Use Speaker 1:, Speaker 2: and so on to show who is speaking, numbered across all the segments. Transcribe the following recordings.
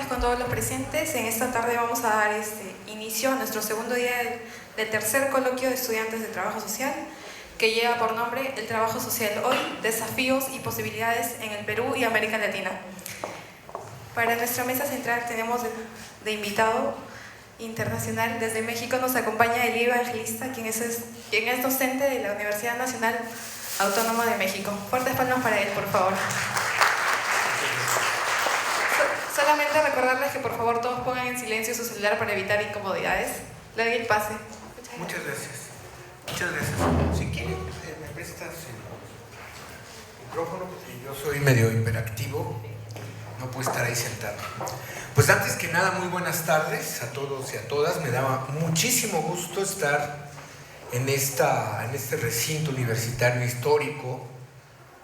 Speaker 1: tardes con todos los presentes. En esta tarde vamos a dar inicio a nuestro segundo día del tercer coloquio de estudiantes de trabajo social, que lleva por nombre El trabajo social hoy, desafíos y posibilidades en el Perú y América Latina. Para nuestra mesa central tenemos de invitado internacional desde México. Nos acompaña Elío Evangelista, quien es docente de la Universidad Nacional Autónoma de México. Fuertes palmas para él, por favor. Solamente recordarles que por favor todos pongan en silencio su celular para evitar incomodidades. Le doy el pase.
Speaker 2: Muchas gracias. Muchas gracias. Si quieren, me prestas el micrófono, porque yo soy medio hiperactivo. No puedo estar ahí sentado. Pues antes que nada, muy buenas tardes a todos y a todas. Me daba muchísimo gusto estar en este recinto universitario histórico,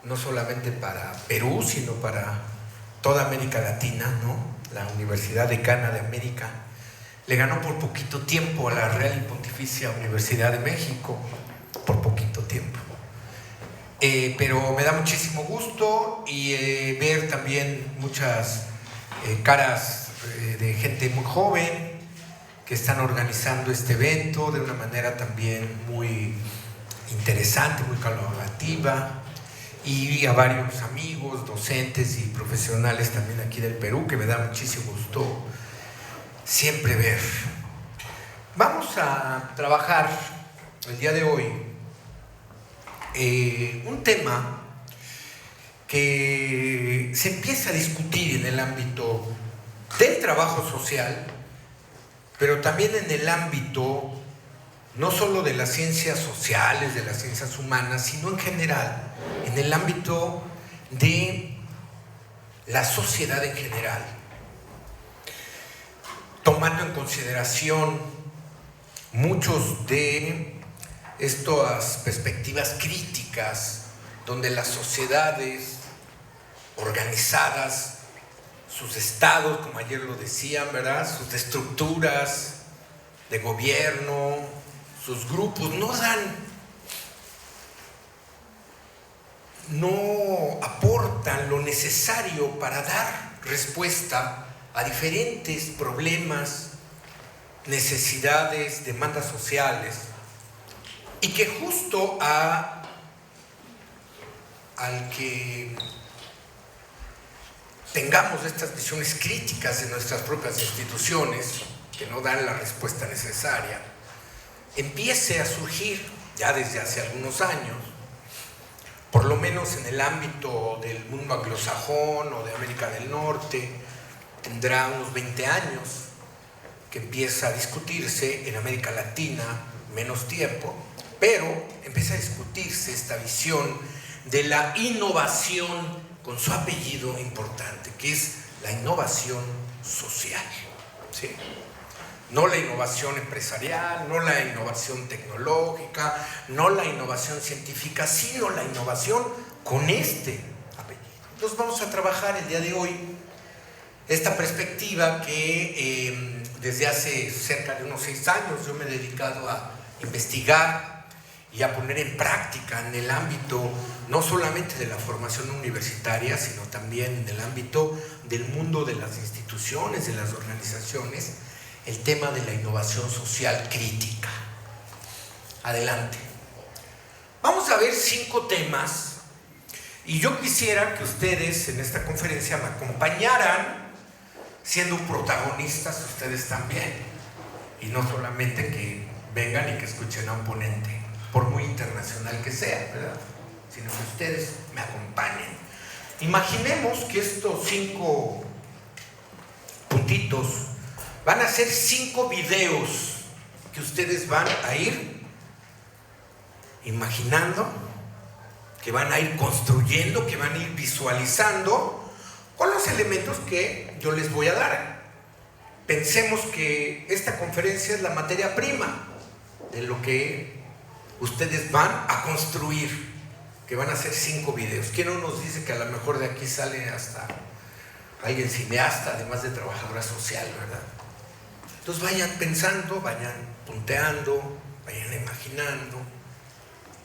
Speaker 2: no solamente para Perú, sino para toda América Latina, ¿no? La Universidad Decana de América le ganó por poquito tiempo a la Real y Pontificia Universidad de México, por poquito tiempo. Pero me da muchísimo gusto y ver también muchas caras de gente muy joven que están organizando este evento de una manera también muy interesante, muy colaborativa, y a varios amigos, docentes y profesionales también aquí del Perú, que me da muchísimo gusto siempre ver. Vamos a trabajar el día de hoy un tema que se empieza a discutir en el ámbito del trabajo social, pero también en el ámbito no solo de las ciencias sociales, de las ciencias humanas, sino en general, en el ámbito de la sociedad en general, tomando en consideración muchos de estas perspectivas críticas donde las sociedades organizadas, sus estados, como ayer lo decían, ¿verdad?, sus estructuras de gobierno, sus grupos, no aportan lo necesario para dar respuesta a diferentes problemas, necesidades, demandas sociales, y que justo al que tengamos estas visiones críticas de nuestras propias instituciones, que no dan la respuesta necesaria, empiece a surgir ya desde hace algunos años, por lo menos en el ámbito del mundo anglosajón o de América del Norte, tendrá unos 20 años que empieza a discutirse. En América Latina menos tiempo, pero empieza a discutirse esta visión de la innovación con su apellido importante, que es la innovación social, ¿sí? No la innovación empresarial, no la innovación tecnológica, no la innovación científica, sino la innovación con este apellido. Entonces vamos a trabajar el día de hoy esta perspectiva que desde hace cerca de unos 6 años yo me he dedicado a investigar y a poner en práctica en el ámbito no solamente de la formación universitaria, sino también en el ámbito del mundo de las instituciones, de las organizaciones, el tema de la innovación social crítica. Adelante. Vamos a ver 5 temas y yo quisiera que ustedes en esta conferencia me acompañaran siendo protagonistas ustedes también, y no solamente que vengan y que escuchen a un ponente, por muy internacional que sea, ¿verdad?, sino que ustedes me acompañen. Imaginemos que estos 5 puntitos van a ser 5 videos que ustedes van a ir imaginando, que van a ir construyendo, que van a ir visualizando con los elementos que yo les voy a dar. Pensemos que esta conferencia es la materia prima de lo que ustedes van a construir, que van a ser 5 videos. ¿Quién no nos dice que a lo mejor de aquí sale hasta alguien cineasta, además de trabajadora social, ¿verdad? Entonces vayan pensando, vayan punteando, vayan imaginando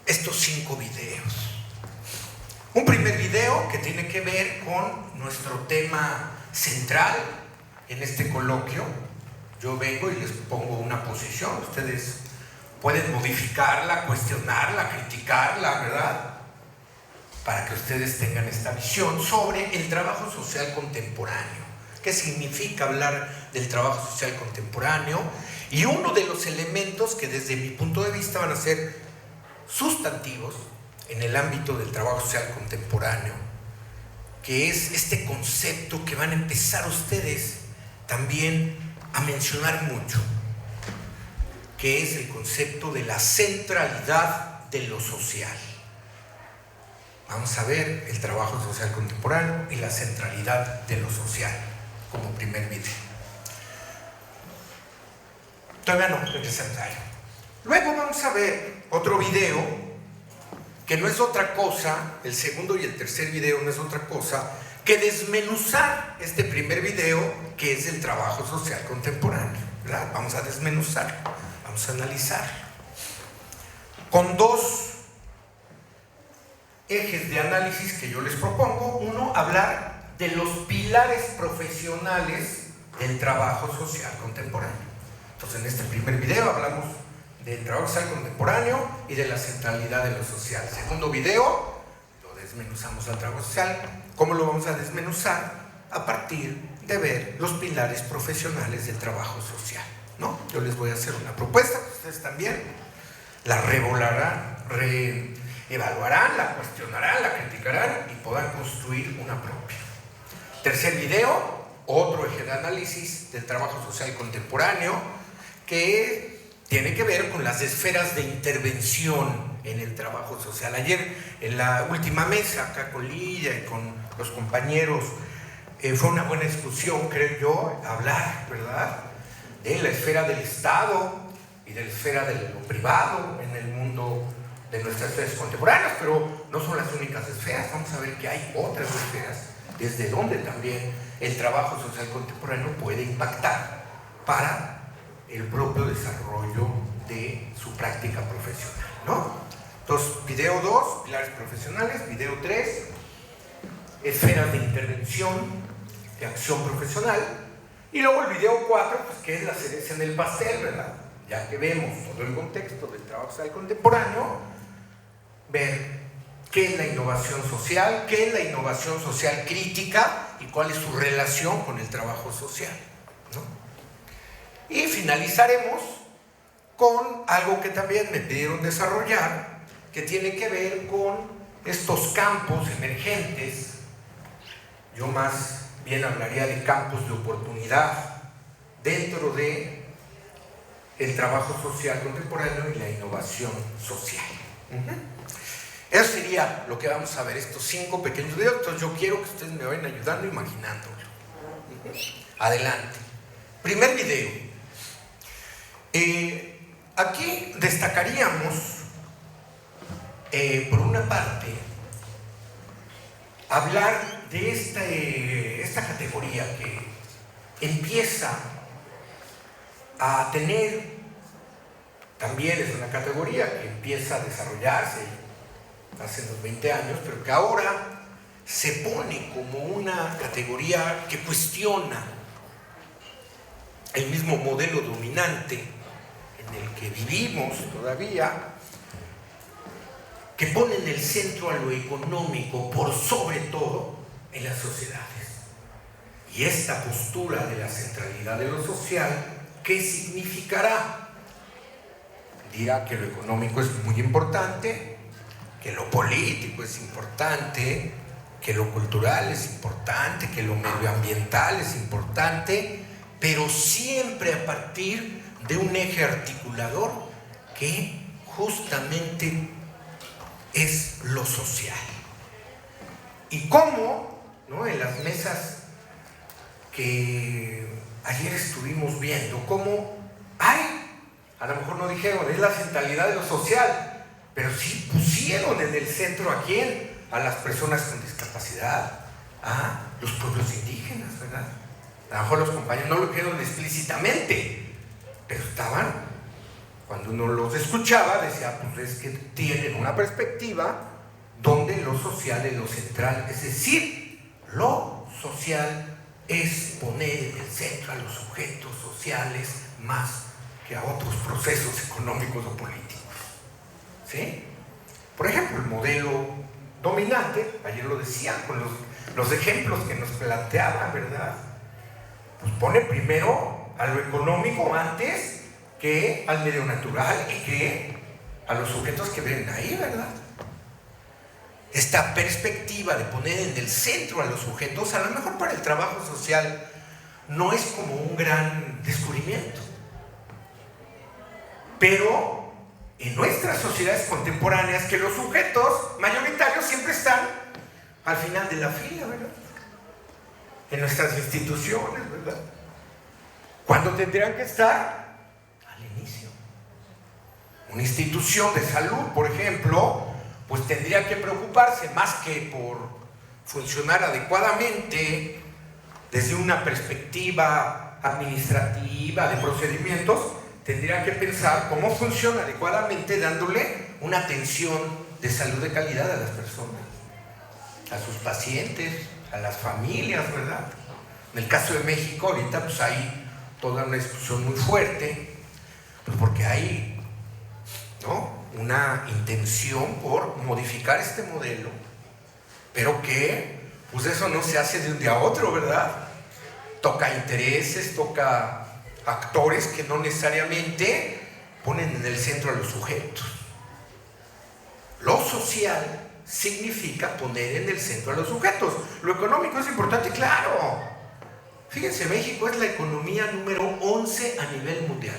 Speaker 2: estos 5 videos. Un primer video que tiene que ver con nuestro tema central, en este coloquio, yo vengo y les pongo una posición. Ustedes pueden modificarla, cuestionarla, criticarla, ¿verdad? Para que ustedes tengan esta visión sobre el trabajo social contemporáneo. ¿Qué significa hablar del trabajo social contemporáneo? Y uno de los elementos que desde mi punto de vista van a ser sustantivos en el ámbito del trabajo social contemporáneo, que es este concepto que van a empezar ustedes también a mencionar mucho, que es el concepto de la centralidad de lo social. Vamos a ver el trabajo social contemporáneo y la centralidad de lo social como primer video. Todavía no, regresamos a ello. Luego vamos a ver otro video que no es otra cosa, el segundo y el tercer video no es otra cosa que desmenuzar este primer video, que es el trabajo social contemporáneo, ¿verdad? Vamos a desmenuzar, vamos a analizar con dos ejes de análisis que yo les propongo. Uno, hablar de los pilares profesionales del trabajo social contemporáneo. Entonces, en este primer video hablamos del trabajo social contemporáneo y de la centralidad de lo social. Segundo video, lo desmenuzamos al trabajo social. ¿Cómo lo vamos a desmenuzar? A partir de ver los pilares profesionales del trabajo social, ¿no? Yo les voy a hacer una propuesta, ustedes también la revolarán, evaluarán, la cuestionarán, la criticarán y podrán construir una propia. Tercer video, otro eje de análisis del trabajo social contemporáneo, que tiene que ver con las esferas de intervención en el trabajo social. Ayer, en la última mesa, acá con Lilla y con los compañeros, fue una buena discusión, creo yo, hablar, ¿verdad?, de la esfera del Estado y de la esfera de lo privado en el mundo de nuestras esferas contemporáneas, pero no son las únicas esferas. Vamos a ver que hay otras esferas desde donde también el trabajo social contemporáneo puede impactar para el propio desarrollo de su práctica profesional, ¿no? Entonces, video 2, pilares profesionales. Video 3, esferas de intervención, de acción profesional. Y luego el video 4, pues, que es la cereza en el pastel, ¿verdad? Ya que vemos todo el contexto del trabajo social contemporáneo, ver qué es la innovación social, qué es la innovación social crítica y cuál es su relación con el trabajo social, ¿no? Y finalizaremos con algo que también me pidieron desarrollar, que tiene que ver con estos campos emergentes. Yo más bien hablaría de campos de oportunidad dentro de el trabajo social contemporáneo y la innovación social. Eso sería lo que vamos a ver, estos 5 pequeños videos. Entonces yo quiero que ustedes me vayan ayudando imaginándolo. Adelante. Primer video. Aquí destacaríamos, por una parte, hablar de esta categoría que empieza a tener, también es una categoría que empieza a desarrollarse hace unos 20 años, pero que ahora se pone como una categoría que cuestiona el mismo modelo dominante en el que vivimos todavía, que pone en el centro a lo económico por sobre todo en las sociedades. Y esta postura de la centralidad de lo social, ¿qué significará? Dirá que lo económico es muy importante, que lo político es importante, que lo cultural es importante, que lo medioambiental es importante, pero siempre a partir de un eje articulador que justamente es lo social. Y cómo, ¿no?, en las mesas que ayer estuvimos viendo, cómo a lo mejor no dijeron, es la centralidad de lo social, pero sí pusieron en el centro ¿a quién? A las personas con discapacidad, a los pueblos indígenas, ¿verdad? A lo mejor los compañeros no lo dijeron explícitamente, pero estaban, cuando uno los escuchaba, decía, pues es que tienen una perspectiva donde lo social es lo central, es decir, lo social es poner en el centro a los sujetos sociales más que a otros procesos económicos o políticos. ¿Sí? Por ejemplo, el modelo dominante, ayer lo decían con los ejemplos que nos planteaban, ¿verdad? Pues pone primero a lo económico antes que al medio natural y que a los sujetos que ven ahí, ¿verdad? Esta perspectiva de poner en el centro a los sujetos, a lo mejor para el trabajo social, no es como un gran descubrimiento. Pero en nuestras sociedades contemporáneas, que los sujetos mayoritarios siempre están al final de la fila, ¿verdad? En nuestras instituciones, ¿verdad? ¿Cuándo tendrían que estar? Al inicio. Una institución de salud, por ejemplo, pues tendría que preocuparse más que por funcionar adecuadamente desde una perspectiva administrativa, de procedimientos, tendría que pensar cómo funciona adecuadamente dándole una atención de salud de calidad a las personas, a sus pacientes, a las familias, ¿verdad? En el caso de México, ahorita pues hay toda una discusión muy fuerte, pues porque hay, ¿no?, una intención por modificar este modelo, pero que, pues eso no se hace de un día a otro, ¿verdad? Toca intereses, toca actores que no necesariamente ponen en el centro a los sujetos. Lo social significa poner en el centro a los sujetos. Lo económico es importante, claro. Fíjense, México es la economía número 11 a nivel mundial.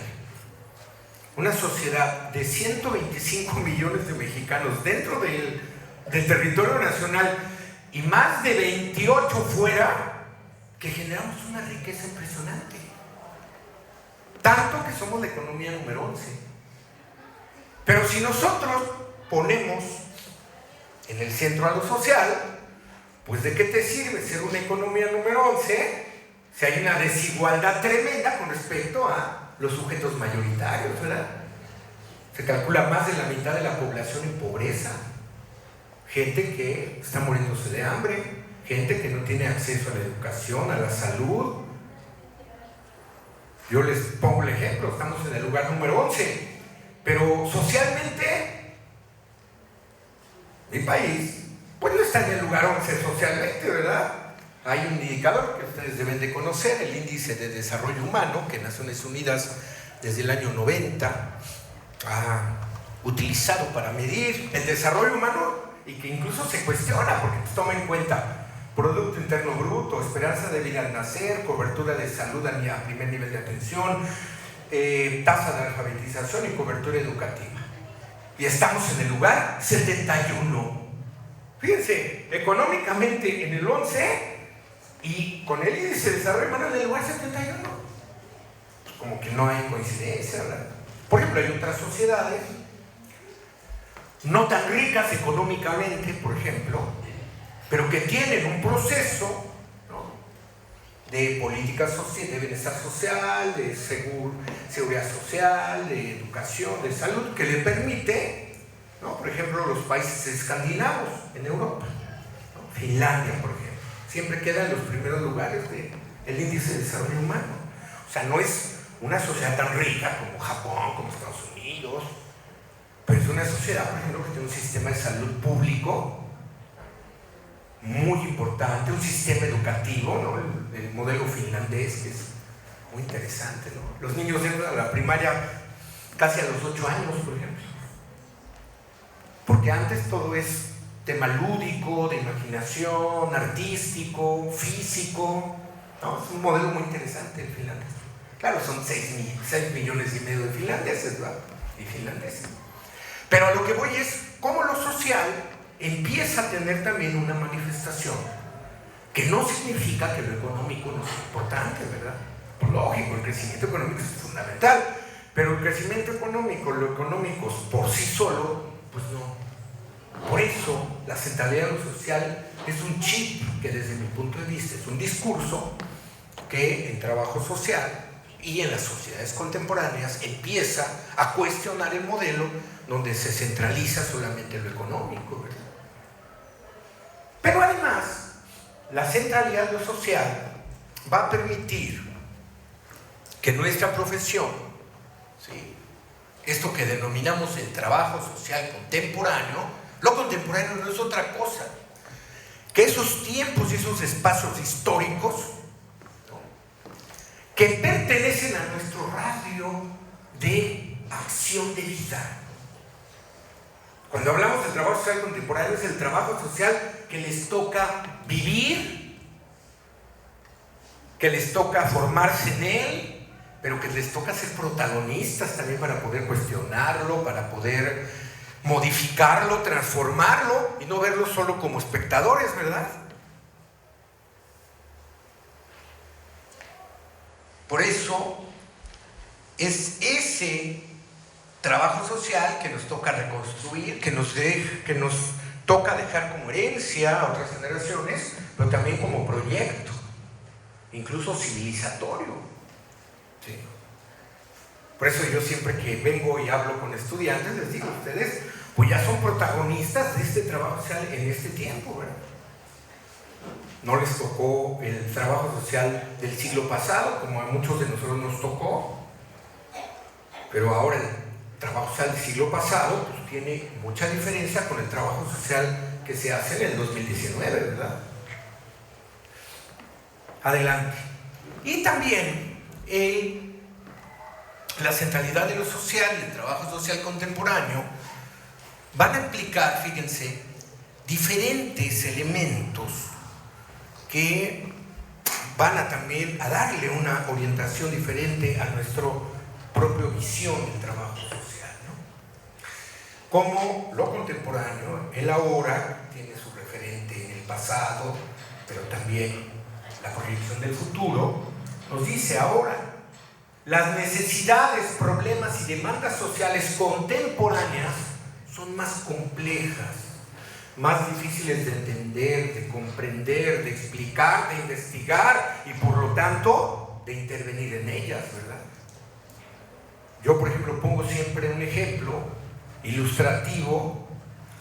Speaker 2: Una sociedad de 125 millones de mexicanos dentro del territorio nacional y más de 28 fuera, que generamos una riqueza impresionante. Tanto que somos la economía número 11. Pero si nosotros ponemos en el centro a lo social, pues ¿de qué te sirve ser una economía número 11 si hay una desigualdad tremenda con respecto a los sujetos mayoritarios, ¿verdad? Se calcula más de la mitad de la población en pobreza, gente que está muriéndose de hambre, gente que no tiene acceso a la educación, a la salud. Yo les pongo el ejemplo, estamos en el lugar número 11, pero socialmente mi país pues no está en el lugar 11 socialmente, ¿verdad? Hay un indicador que ustedes deben de conocer, el Índice de Desarrollo Humano, que Naciones Unidas desde el año 90 ha utilizado para medir el desarrollo humano y que incluso se cuestiona porque pues, toma en cuenta Producto Interno Bruto, esperanza de vida al nacer, cobertura de salud a primer nivel de atención, tasa de alfabetización y cobertura educativa. Y estamos en el lugar 71. Fíjense, económicamente en el 11 y con el índice de desarrollo humano en el lugar 71. Pues como que no hay coincidencia, ¿verdad? Por ejemplo, hay otras sociedades no tan ricas económicamente, por ejemplo, pero que tienen un proceso, ¿no?, de política social, de bienestar social, de seguridad social, de educación, de salud, que le permite, ¿no?, por ejemplo, los países escandinavos en Europa, ¿no?, Finlandia, por ejemplo, siempre queda en los primeros lugares del índice de desarrollo humano. O sea, no es una sociedad tan rica como Japón, como Estados Unidos, pero es una sociedad, por ejemplo, que tiene un sistema de salud público muy importante, un sistema educativo, ¿no?, el modelo finlandés, que es muy interesante, ¿no? Los niños entran a la primaria casi a los 8 años, por ejemplo, porque antes todo es tema lúdico, de imaginación, artístico, físico, ¿no? Es un modelo muy interesante el finlandés. Claro, son 6 millones y medio de finlandeses, ¿verdad? Y finlandeses. Pero a lo que voy es cómo lo social empieza a tener también una manifestación que no significa que lo económico no sea importante, ¿verdad? Pues lógico, el crecimiento económico es fundamental, pero el crecimiento económico, lo económico por sí solo, pues no. Por eso la centralidad de lo social es un chip que desde mi punto de vista es un discurso que en trabajo social y en las sociedades contemporáneas empieza a cuestionar el modelo donde se centraliza solamente lo económico, ¿verdad? Pero además, la centralidad de lo social va a permitir que nuestra profesión, ¿sí?, esto que denominamos el trabajo social contemporáneo, lo contemporáneo no es otra cosa que esos tiempos y esos espacios históricos, ¿no?, que pertenecen a nuestro radio de acción de vida. Cuando hablamos del trabajo social contemporáneo, es el trabajo social que les toca vivir, que les toca formarse en él, pero que les toca ser protagonistas también para poder cuestionarlo, para poder modificarlo, transformarlo y no verlo solo como espectadores, ¿verdad? Por eso es ese trabajo social que nos toca reconstruir, que nos toca dejar como herencia a otras generaciones, pero también como proyecto, incluso civilizatorio. Sí. Por eso yo siempre que vengo y hablo con estudiantes les digo, ustedes pues ya son protagonistas de este trabajo social en este tiempo, ¿verdad? No les tocó el trabajo social del siglo pasado, como a muchos de nosotros nos tocó, pero ahora el trabajo social del siglo pasado pues tiene mucha diferencia con el trabajo social que se hace en el 2019, ¿verdad? Adelante. Y también la centralidad de lo social y el trabajo social contemporáneo van a implicar, fíjense, diferentes elementos que van a también a darle una orientación diferente a nuestra propia visión del trabajo social, ¿no? Como lo contemporáneo, el ahora tiene su referente en el pasado, pero también la proyección del futuro, nos dice ahora, las necesidades, problemas y demandas sociales contemporáneas son más complejas, más difíciles de entender, de comprender, de explicar, de investigar y por lo tanto de intervenir en ellas, ¿verdad? Yo, por ejemplo, pongo siempre un ejemplo ilustrativo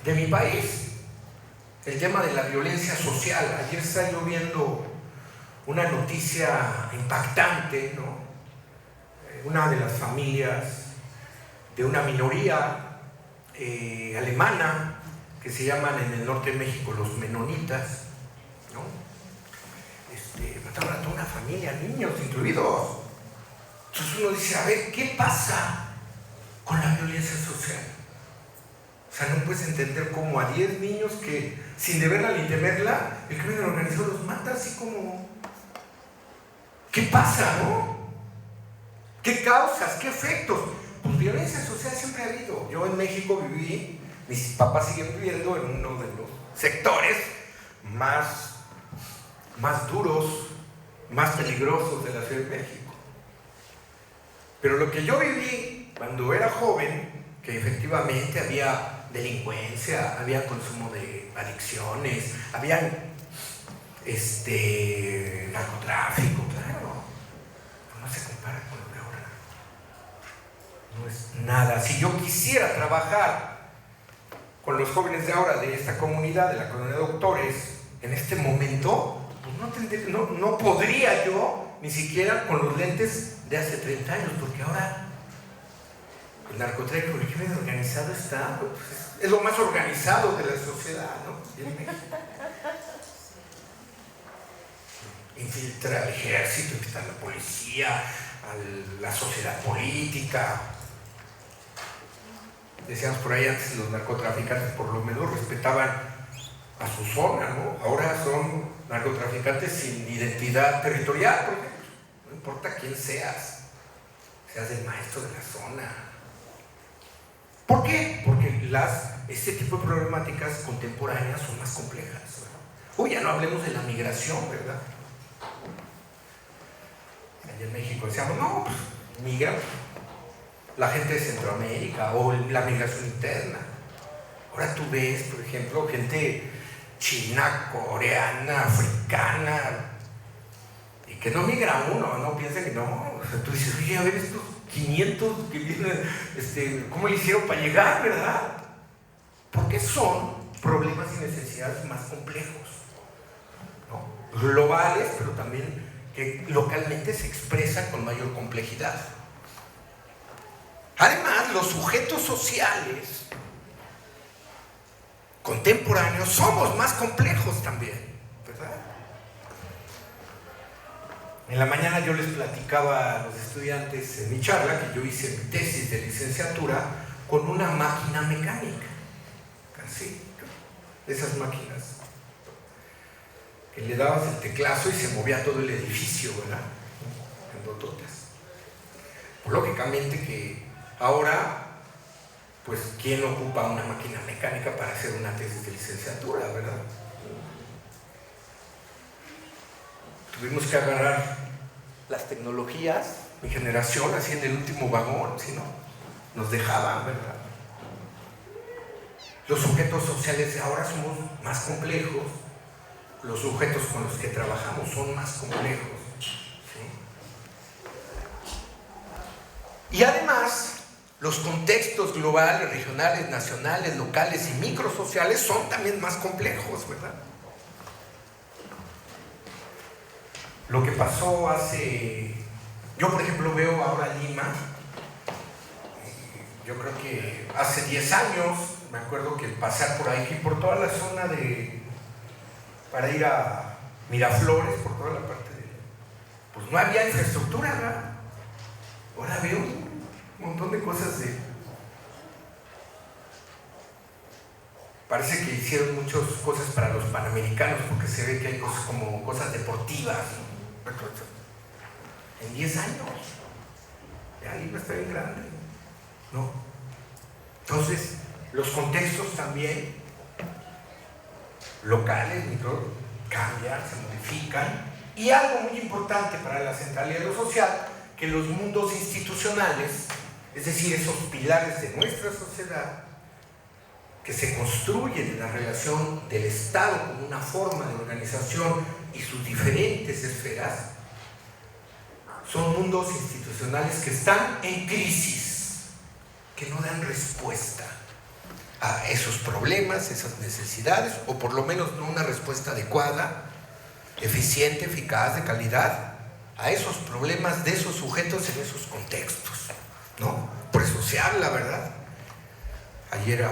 Speaker 2: de mi país, el tema de la violencia social. Ayer estaba yo viendo una noticia impactante, ¿no? Una de las familias de una minoría alemana que se llaman en el norte de México los menonitas, ¿no? Mataron a toda una familia, niños incluidos. Entonces uno dice, a ver, ¿qué pasa con la violencia social? O sea, no puedes entender cómo a 10 niños que sin deberla ni temerla, el crimen organizado los mata así como... ¿Qué pasa, no? ¿Qué causas? ¿Qué efectos? Pues violencia social siempre ha habido. Yo en México viví, mis papás siguen viviendo en uno de los sectores más duros, más peligrosos de la Ciudad de México. Pero lo que yo viví cuando era joven, que efectivamente había delincuencia, había consumo de adicciones, había narcotráfico, claro, pero no se compara con lo de ahora. No es nada. Si yo quisiera trabajar con los jóvenes de ahora, de esta comunidad, de la colonia de doctores, en este momento, pues no podría yo, ni siquiera con los lentes de hace 30 años, porque ahora el narcotráfico, el crimen organizado está, pues, es lo más organizado de la sociedad, ¿no? En México. Infiltra al ejército, infiltra a la policía, a la sociedad política. Decíamos por ahí antes, los narcotraficantes por lo menos respetaban a su zona, ¿no? Ahora son narcotraficantes sin identidad territorial, por ejemplo. No importa quién seas el maestro de la zona. ¿Por qué? Porque este tipo de problemáticas contemporáneas son más complejas, ¿verdad? Uy, ya no hablemos de la migración, ¿verdad? Allá en México decíamos, no, pues migra la gente de Centroamérica o la migración interna. Ahora tú ves, por ejemplo, gente china, coreana, africana, y que no migra uno, no piensa que no. O sea, tú dices, oye, a ver estos 500 que vienen, ¿cómo le hicieron para llegar, verdad? Porque son problemas y necesidades más complejos, ¿no? Globales, pero también que localmente se expresan con mayor complejidad. Además, los sujetos sociales contemporáneos somos más complejos también, ¿verdad? En la mañana yo les platicaba a los estudiantes en mi charla que yo hice mi tesis de licenciatura con una máquina mecánica, así, esas máquinas, que le dabas el teclazo y se movía todo el edificio, ¿verdad? En bototas. Pues lógicamente que ahora, pues, ¿quién ocupa una máquina mecánica para hacer una tesis de licenciatura, verdad? Tuvimos que agarrar las tecnologías, mi generación, así en el último vagón, si no, nos dejaban, ¿verdad? Los sujetos sociales de ahora somos más complejos, los sujetos con los que trabajamos son más complejos, ¿sí? Y además, los contextos globales, regionales, nacionales, locales y microsociales son también más complejos, ¿verdad? Lo que pasó yo por ejemplo veo ahora Lima, yo creo que hace 10 años, me acuerdo que pasar por ahí, por toda la zona para ir a Miraflores, por toda la parte pues no había infraestructura, ¿verdad? Ahora veo un montón de cosas parece que hicieron muchas cosas para los panamericanos, porque se ve que hay cosas como cosas deportivas, ¿no? En 10 años ya Lima está bien grande, ¿no? Entonces los contextos también locales, micro, cambian, se modifican, y algo muy importante para la centralidad de lo social, que los mundos institucionales, es decir, esos pilares de nuestra sociedad que se construyen en la relación del Estado como una forma de organización y sus diferentes esferas, son mundos institucionales que están en crisis, que no dan respuesta a esos problemas, esas necesidades, o por lo menos no una respuesta adecuada, eficiente, eficaz, de calidad, a esos problemas de esos sujetos en esos contextos, ¿no? Por eso se habla, ¿verdad? Ayer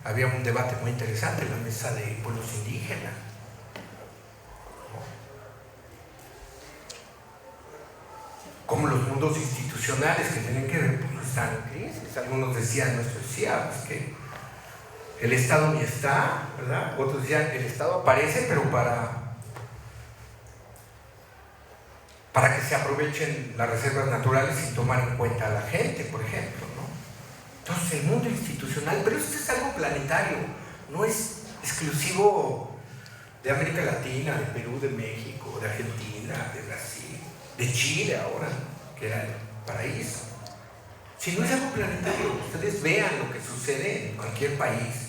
Speaker 2: había un debate muy interesante en la mesa de pueblos indígenas, ¿no? Como los mundos institucionales que tienen que ver, pues están en crisis. Algunos decían, no decía, pues que el Estado ni está, ¿verdad? Otros decían, el Estado aparece, pero para que se aprovechen las reservas naturales sin tomar en cuenta a la gente, por ejemplo, ¿no? Entonces el mundo institucional, pero esto es algo planetario, no es exclusivo de América Latina, de Perú, de México, de Argentina, de Brasil, de Chile ahora, que era el paraíso. Si no es algo planetario, ustedes vean lo que sucede en cualquier país,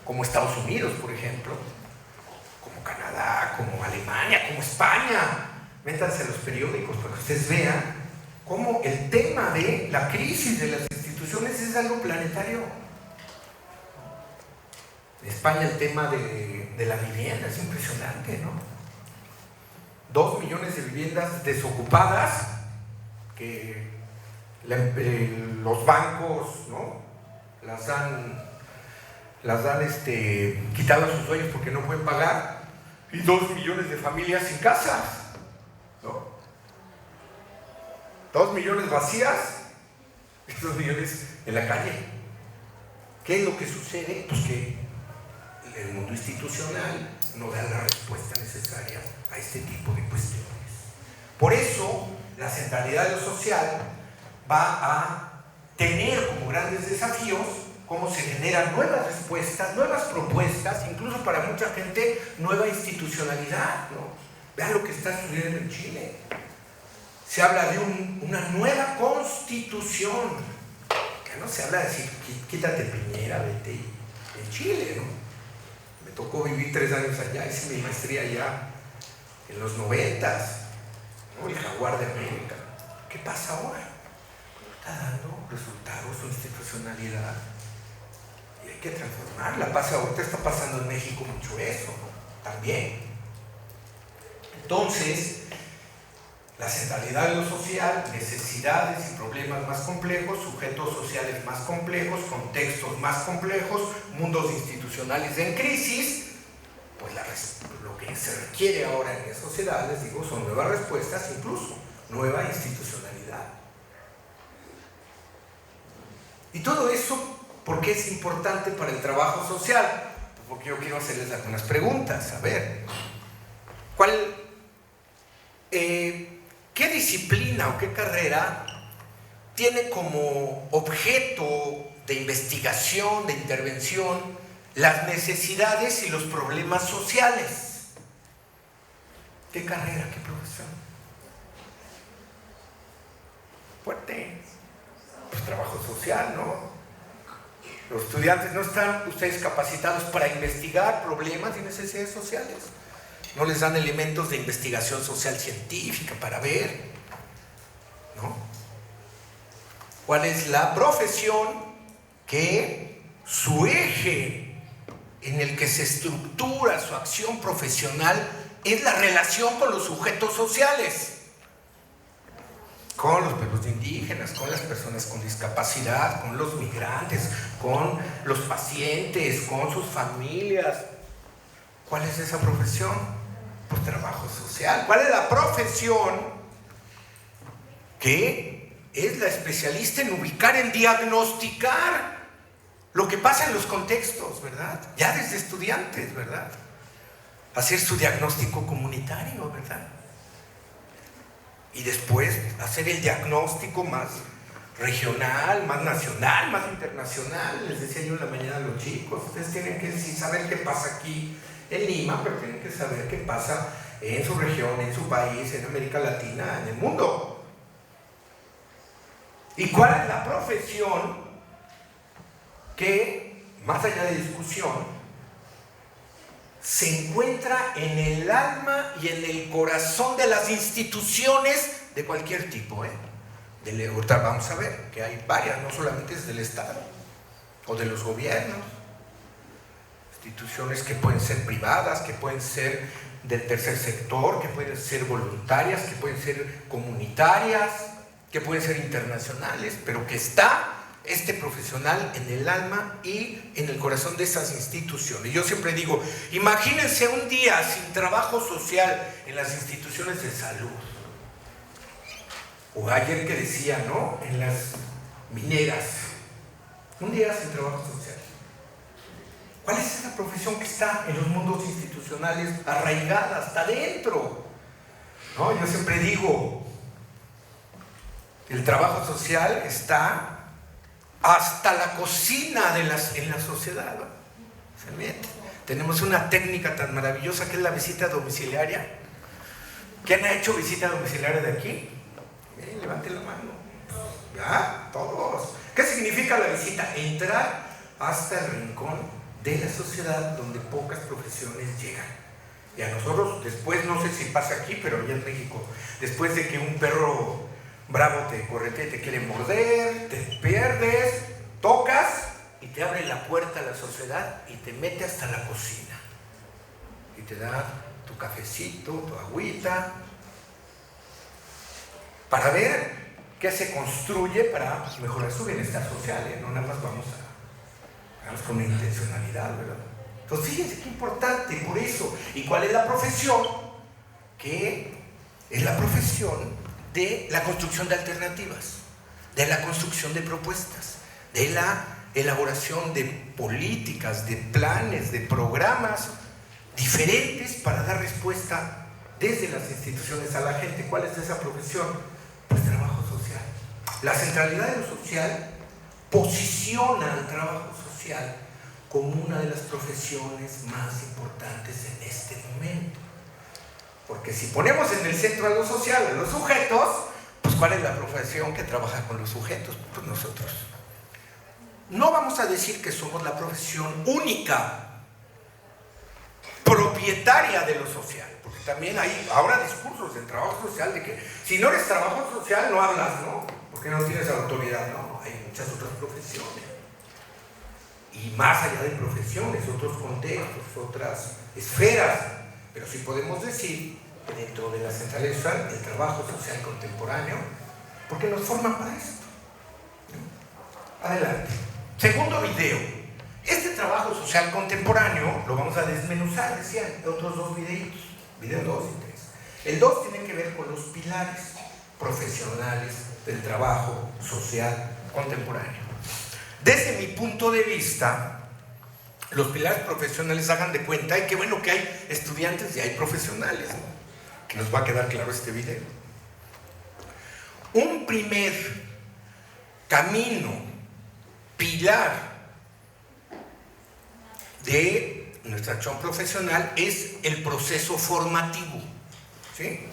Speaker 2: como Estados Unidos, por ejemplo, como Canadá, como Alemania, como España. Métanse a los periódicos para que ustedes vean cómo el tema de la crisis de las instituciones es algo planetario. En España el tema de la vivienda es impresionante, ¿no? 2 millones de viviendas desocupadas que los bancos, ¿no? las han quitado a sus dueños porque no pueden pagar, y 2 millones de familias sin casa, ¿no? 2 millones vacías y 2 millones en la calle. ¿Qué es lo que sucede? Pues que el mundo institucional no da la respuesta necesaria a este tipo de cuestiones. Por eso la centralidad de lo social va a tener como grandes desafíos cómo se generan nuevas respuestas, nuevas propuestas, incluso para mucha gente nueva institucionalidad, ¿no? Vean lo que está sucediendo en Chile. Se habla de una nueva constitución. Ya no se habla de decir, quítate Piñera, vete en Chile, ¿no? Me tocó vivir 3 años allá, hice mi maestría allá en los 90s, ¿no? El Jaguar de América. ¿Qué pasa ahora? Está dando resultados su institucionalidad y hay que transformarla. Ahorita está pasando en México mucho eso, ¿no? También. Entonces, La centralidad de lo social, necesidades y problemas más complejos, sujetos sociales más complejos, contextos más complejos, mundos institucionales en crisis, pues lo que se requiere ahora en las sociedades, digo, son nuevas respuestas, incluso nueva institucionalidad. Y todo eso, ¿por qué es importante para el trabajo social? Porque yo quiero hacerles algunas preguntas. A ver, ¿qué disciplina o qué carrera tiene como objeto de investigación, de intervención, las necesidades y los problemas sociales? ¿Qué carrera, qué profesión? Fuerte. Pues trabajo social, ¿no? Los estudiantes no están ustedes capacitados para investigar problemas y necesidades sociales. No les dan elementos de investigación social científica para ver, ¿no? ¿Cuál es la profesión que su eje en el que se estructura su acción profesional es la relación con los sujetos sociales? Con los pueblos indígenas, con las personas con discapacidad, con los migrantes, con los pacientes, con sus familias. ¿Cuál es esa profesión? Pues trabajo social. ¿Cuál es la profesión que es la especialista en ubicar, en diagnosticar lo que pasa en los contextos, ¿verdad? Ya desde estudiantes, ¿verdad? Hacer su diagnóstico comunitario, ¿verdad? Y después hacer el diagnóstico más regional, más nacional, más internacional. Les decía yo en la mañana a los chicos, ustedes tienen que saber qué pasa aquí en Lima, pero tienen que saber qué pasa en su región, en su país, en América Latina, en el mundo. ¿Y cuál es la profesión que, más allá de discusión, se encuentra en el alma y en el corazón de las instituciones de cualquier tipo? Ahorita vamos a ver que hay varias, no solamente es del Estado o de los gobiernos, instituciones que pueden ser privadas, que pueden ser del tercer sector, que pueden ser voluntarias, que pueden ser comunitarias, que pueden ser internacionales, pero que está este profesional en el alma y en el corazón de esas instituciones. Yo siempre digo, imagínense un día sin trabajo social en las instituciones de salud. O ayer que decía, ¿no? En las mineras. Un día sin trabajo social. ¿Cuál es esa profesión que está en los mundos institucionales arraigada hasta adentro? ¿No? Yo siempre digo, el trabajo social está hasta la cocina en la sociedad, ¿no? Se mete. Tenemos una técnica tan maravillosa que es la visita domiciliaria. ¿Quién ha hecho visita domiciliaria de aquí? Levanten la mano. ¿Ya? Todos. ¿Qué significa la visita? Entrar hasta el rincón de la sociedad donde pocas profesiones llegan. Y a nosotros, después, no sé si pasa aquí, pero allá en México, después de que un perro bravo te corretea y te quiere morder, te pierdes, tocas y te abre la puerta a la sociedad y te mete hasta la cocina y te da tu cafecito, tu agüita, para ver qué se construye para mejorar su bienestar social, ¿eh? No nada más vamos con una intencionalidad, ¿verdad? Entonces fíjense qué importante, por eso. ¿Y cuál es la profesión? Que es la profesión de la construcción de alternativas, de la construcción de propuestas, de la elaboración de políticas, de planes, de programas diferentes para dar respuesta desde las instituciones a la gente. ¿Cuál es esa profesión? Pues trabajo social. La centralidad de lo social posiciona al trabajo social como una de las profesiones más importantes en este momento. Porque si ponemos en el centro a lo social, a los sujetos, pues ¿cuál es la profesión que trabaja con los sujetos? Pues nosotros. No vamos a decir que somos la profesión única, propietaria de lo social, porque también hay ahora discursos del trabajo social de que si no eres trabajo social no hablas, ¿no? Porque no tienes autoridad. No, hay muchas otras profesiones. Y más allá de profesiones, otros contextos, otras esferas. Pero sí podemos decir dentro de la centralidad social, el trabajo social contemporáneo, porque nos forman para esto. Adelante. Segundo video. Este trabajo social contemporáneo lo vamos a desmenuzar, decían, otros dos videitos, video 2 y 3. El 2 tiene que ver con los pilares profesionales del trabajo social contemporáneo. Desde mi punto de vista, los pilares profesionales, hagan de cuenta, y qué bueno que hay estudiantes y hay profesionales, ¿no? Que nos va a quedar claro este video. Un primer camino, pilar de nuestra acción profesional es el proceso formativo, ¿sí?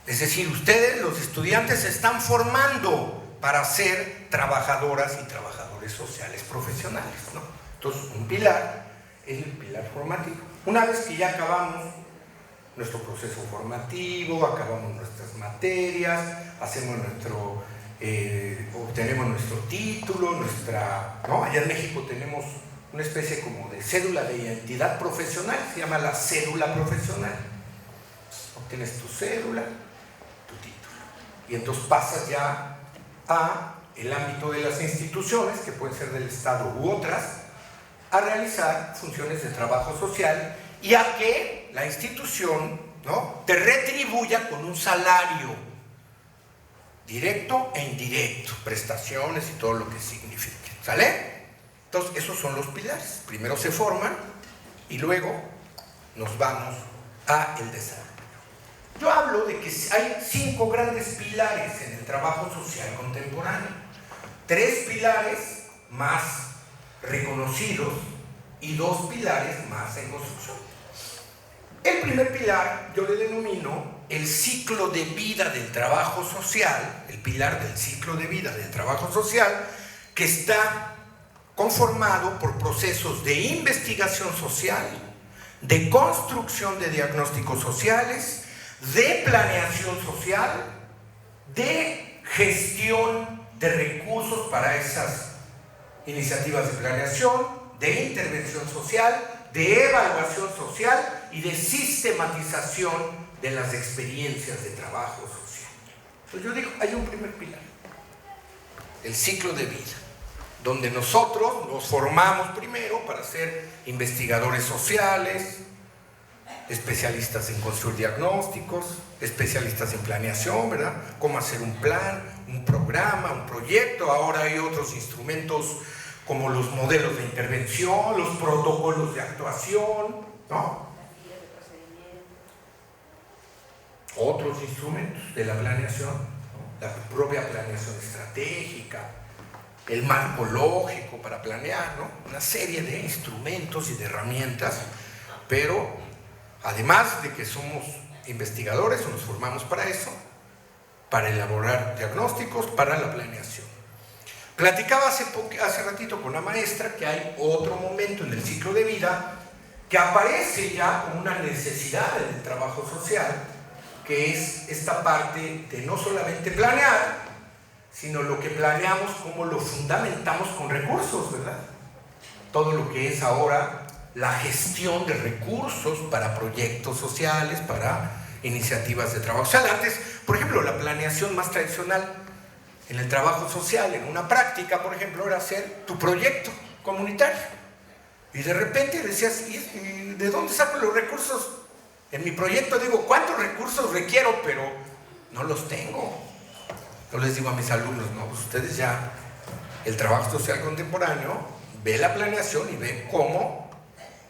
Speaker 2: Es decir, ustedes, los estudiantes, se están formando para ser trabajadoras y trabajadores sociales profesionales, ¿no? Entonces, un pilar es el pilar formativo. Una vez que ya acabamos nuestro proceso formativo, acabamos nuestras materias, hacemos obtenemos nuestro título, ¿no? Allá en México tenemos una especie como de cédula de identidad profesional, se llama la cédula profesional. Obtienes tu cédula, tu título, y entonces pasas ya a el ámbito de las instituciones, que pueden ser del Estado u otras, a realizar funciones de trabajo social y a que la institución, ¿no?, te retribuya con un salario directo e indirecto, prestaciones y todo lo que signifique, ¿sale? Entonces, esos son los pilares. Primero se forman y luego nos vamos a el desarrollo. Yo hablo de que hay 5 grandes pilares en el trabajo social contemporáneo. 3 pilares más reconocidos y 2 pilares más en construcción. El primer pilar yo le denomino el ciclo de vida del trabajo social, el pilar del ciclo de vida del trabajo social, que está conformado por procesos de investigación social, de construcción de diagnósticos sociales, de planeación social, de gestión de recursos para esas iniciativas de planeación, de intervención social, de evaluación social y de sistematización de las experiencias de trabajo social. Entonces yo digo, hay un primer pilar, el ciclo de vida, donde nosotros nos formamos primero para ser investigadores sociales, especialistas en construir diagnósticos, especialistas en planeación, ¿verdad? Cómo hacer un plan, un programa, un proyecto. Ahora hay otros instrumentos como los modelos de intervención, los protocolos de actuación, ¿no? Otros instrumentos de la planeación, ¿no? La propia planeación estratégica, el marco lógico para planear, ¿no? Una serie de instrumentos y de herramientas, pero además de que somos investigadores o nos formamos para eso, para elaborar diagnósticos, para la planeación. Platicaba hace ratito con una maestra que hay otro momento en el ciclo de vida que aparece ya como una necesidad en el trabajo social, que es esta parte de no solamente planear, sino lo que planeamos, cómo lo fundamentamos con recursos, ¿verdad? Todo lo que es ahora la gestión de recursos para proyectos sociales, para iniciativas de trabajo social. Antes, por ejemplo, la planeación más tradicional en el trabajo social, en una práctica, por ejemplo, era hacer tu proyecto comunitario. Y de repente decías, ¿y de dónde saco los recursos? En mi proyecto digo, ¿cuántos recursos requiero? Pero no los tengo. Yo les digo a mis alumnos, no, pues ustedes ya, el trabajo social contemporáneo, ve la planeación y ve cómo,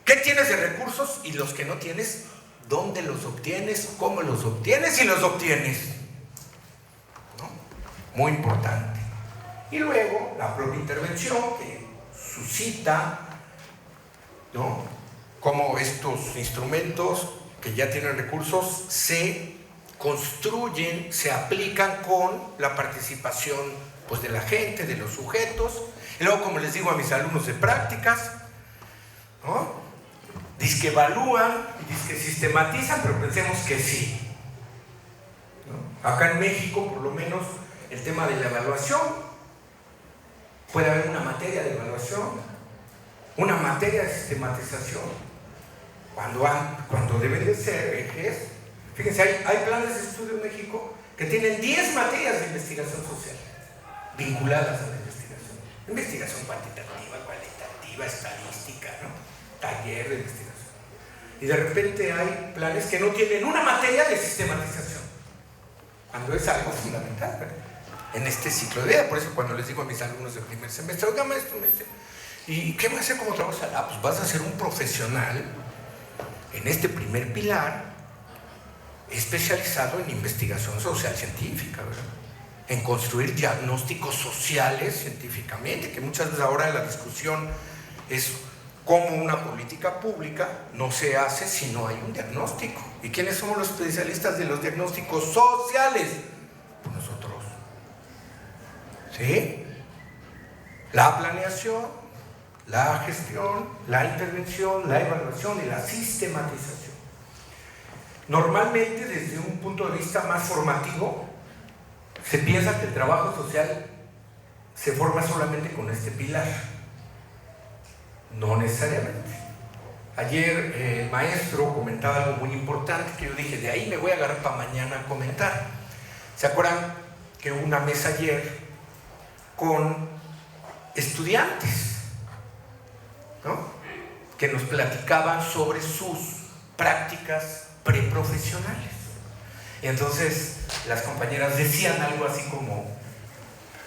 Speaker 2: qué tienes de recursos y los que no tienes, dónde los obtienes, cómo los obtienes y los obtienes, ¿no? Muy importante. Y luego la propia intervención que suscita, ¿no?, cómo estos instrumentos que ya tienen recursos se construyen, se aplican con la participación, pues, de la gente, de los sujetos. Y luego, como les digo a mis alumnos de prácticas, ¿no?, dizque evalúan, dizque sistematizan, pero pensemos que sí, ¿no? Acá en México, por lo menos, el tema de la evaluación, puede haber una materia de evaluación, una materia de sistematización, cuando deben de ser ejes Fíjense, hay planes de estudio en México que tienen 10 materias de investigación social vinculadas a la investigación. Investigación cuantitativa, cualitativa, estadística, ¿no? Taller de investigación. Y de repente hay planes que no tienen una materia de sistematización, cuando es algo fundamental, ¿verdad?, en este ciclo de vida. Por eso cuando les digo a mis alumnos de primer semestre, oiga maestro, me dice, ¿y qué vas a hacer como trabajo social? Pues vas a ser un profesional en este primer pilar especializado en investigación social científica, ¿verdad?, en construir diagnósticos sociales científicamente, que muchas veces ahora la discusión es cómo una política pública no se hace si no hay un diagnóstico. ¿Y quiénes somos los especialistas de los diagnósticos sociales? Pues nosotros. ¿Sí? La planeación, la gestión, la intervención, la evaluación y la sistematización. Normalmente, desde un punto de vista más formativo, se piensa que el trabajo social se forma solamente con este pilar. No necesariamente. Ayer el maestro comentaba algo muy importante que yo dije, de ahí me voy a agarrar para mañana a comentar. ¿Se acuerdan que hubo una mesa ayer con estudiantes, ¿no?, que nos platicaban sobre sus prácticas preprofesionales? Y entonces las compañeras decían algo así como,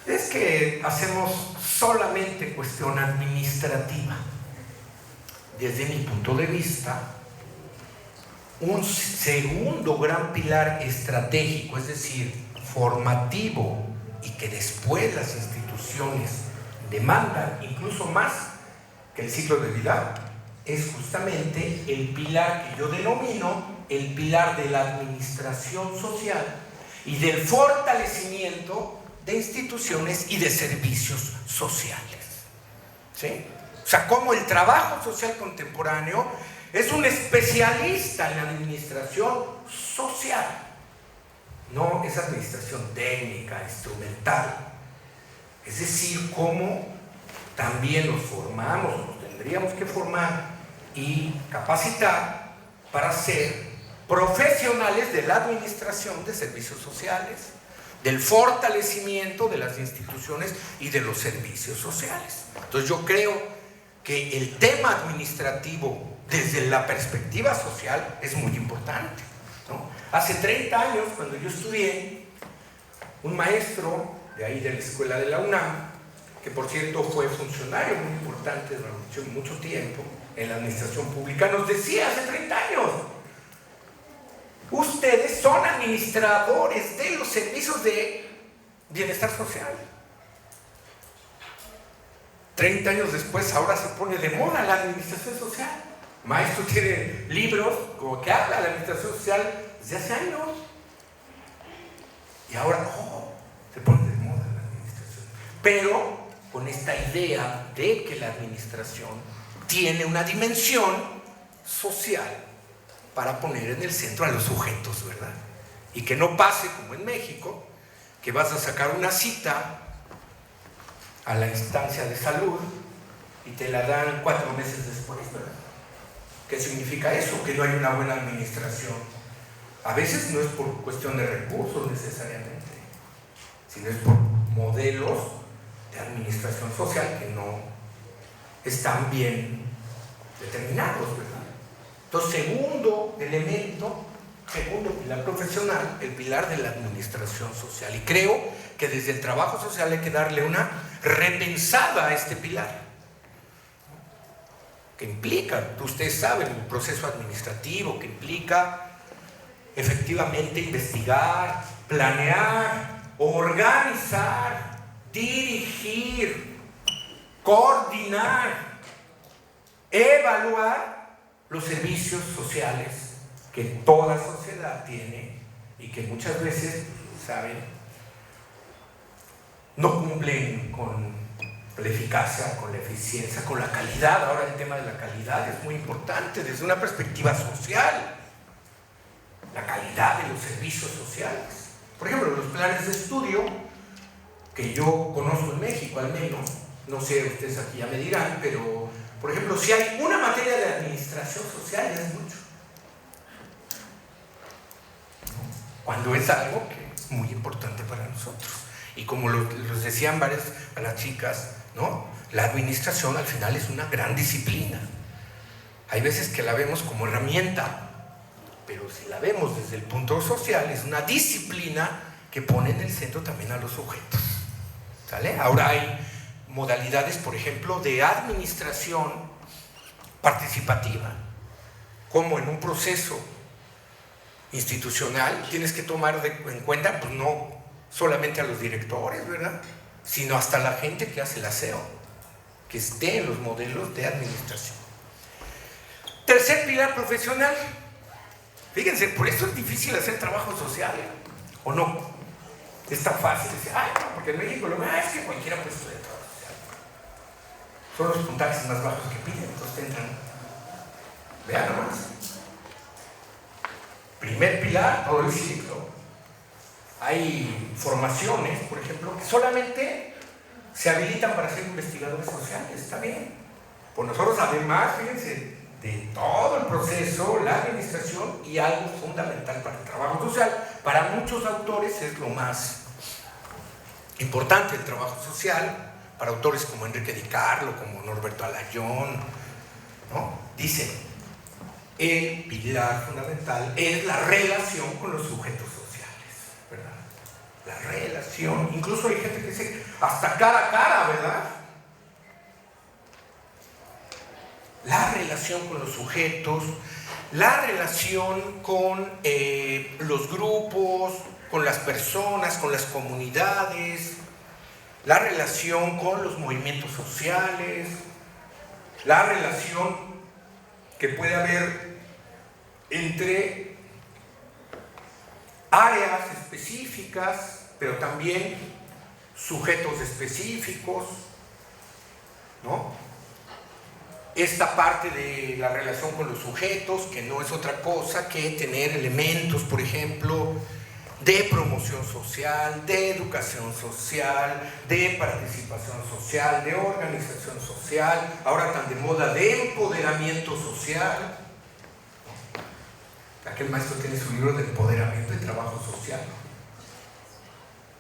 Speaker 2: es que hacemos solamente cuestión administrativa. Desde mi punto de vista, un segundo gran pilar estratégico, es decir, formativo, y que después las instituciones demandan incluso más que el ciclo de vida, es justamente el pilar que yo denomino el pilar de la administración social y del fortalecimiento de instituciones y de servicios sociales. ¿Sí? O sea, como el trabajo social contemporáneo es un especialista en la administración social. No es administración técnica, instrumental. Es decir, cómo también nos formamos, nos tendríamos que formar y capacitar para ser profesionales de la administración de servicios sociales, del fortalecimiento de las instituciones y de los servicios sociales. Entonces yo creo que el tema administrativo desde la perspectiva social es muy importante, ¿no? Hace 30 años, cuando yo estudié, un maestro de ahí de la escuela de la UNAM, que por cierto fue funcionario muy importante durante mucho tiempo en la administración pública, nos decía hace 30 años, ustedes son administradores de los servicios de bienestar social. 30 años después, ahora se pone de moda la administración social. Maestro tiene libros como que habla de la administración social desde hace años. Y ahora, se pone de moda la administración. Pero con esta idea de que la administración tiene una dimensión social para poner en el centro a los sujetos, ¿verdad? Y que no pase como en México, que vas a sacar una cita a la instancia de salud y te la dan 4 meses después, ¿verdad? ¿Qué significa eso? Que no hay una buena administración. A veces no es por cuestión de recursos necesariamente, sino es por modelos de administración social que no están bien determinados, ¿verdad? Entonces, segundo elemento, segundo pilar profesional, el pilar de la administración social. Y creo que desde el trabajo social hay que darle una repensada a este pilar, que implica, ustedes saben, un proceso administrativo que implica efectivamente investigar, planear, organizar, dirigir, coordinar, evaluar los servicios sociales que toda sociedad tiene y que muchas veces, ¿saben?, no cumplen con la eficacia, con la eficiencia, con la calidad. Ahora el tema de la calidad es muy importante desde una perspectiva social. La calidad de los servicios sociales. Por ejemplo, los planes de estudio que yo conozco en México, al menos, no sé, ustedes aquí ya me dirán, pero, por ejemplo, si hay una materia de administración social, ya es mucho. cuando es algo que es muy importante para nosotros. Y como los decían varias a las chicas, ¿no? La administración al final es una gran disciplina. Hay veces que la vemos como herramienta, pero si la vemos desde el punto social, es una disciplina que pone en el centro también a los sujetos. ¿Sale? Ahora hay modalidades, por ejemplo, de administración participativa, como en un proceso institucional tienes que tomar en cuenta, pues no solamente a los directores, ¿verdad?, sino hasta la gente que hace el aseo, que esté en los modelos de administración. Tercer pilar profesional. Fíjense, por eso es difícil hacer trabajo social, ¿o no? Es tan fácil decir, ay, no, porque en México es que cualquiera puede estudiar trabajo social. Son los puntajes más bajos que piden, entonces entran. Vean nomás. Primer pilar, todo el ciclo. Hay formaciones, por ejemplo, que solamente se habilitan para ser investigadores sociales, está bien. Pues nosotros además, fíjense, de todo el proceso, la administración y algo fundamental para el trabajo social. Para muchos autores es lo más importante el trabajo social, para autores como Enrique Di Carlo, como Norberto Alayón, ¿no? Dicen, el pilar fundamental es la relación con los sujetos sociales, ¿verdad? La relación, incluso hay gente que dice hasta cara a cara, ¿verdad? La relación con los sujetos, la relación con los grupos, con las personas, con las comunidades, la relación con los movimientos sociales, la relación que puede haber entre áreas específicas, pero también sujetos específicos, ¿no? Esta parte de la relación con los sujetos, que no es otra cosa que tener elementos, por ejemplo, de promoción social, de educación social, de participación social, de organización social, ahora tan de moda, de empoderamiento social. Aquel maestro tiene su libro de empoderamiento y trabajo social.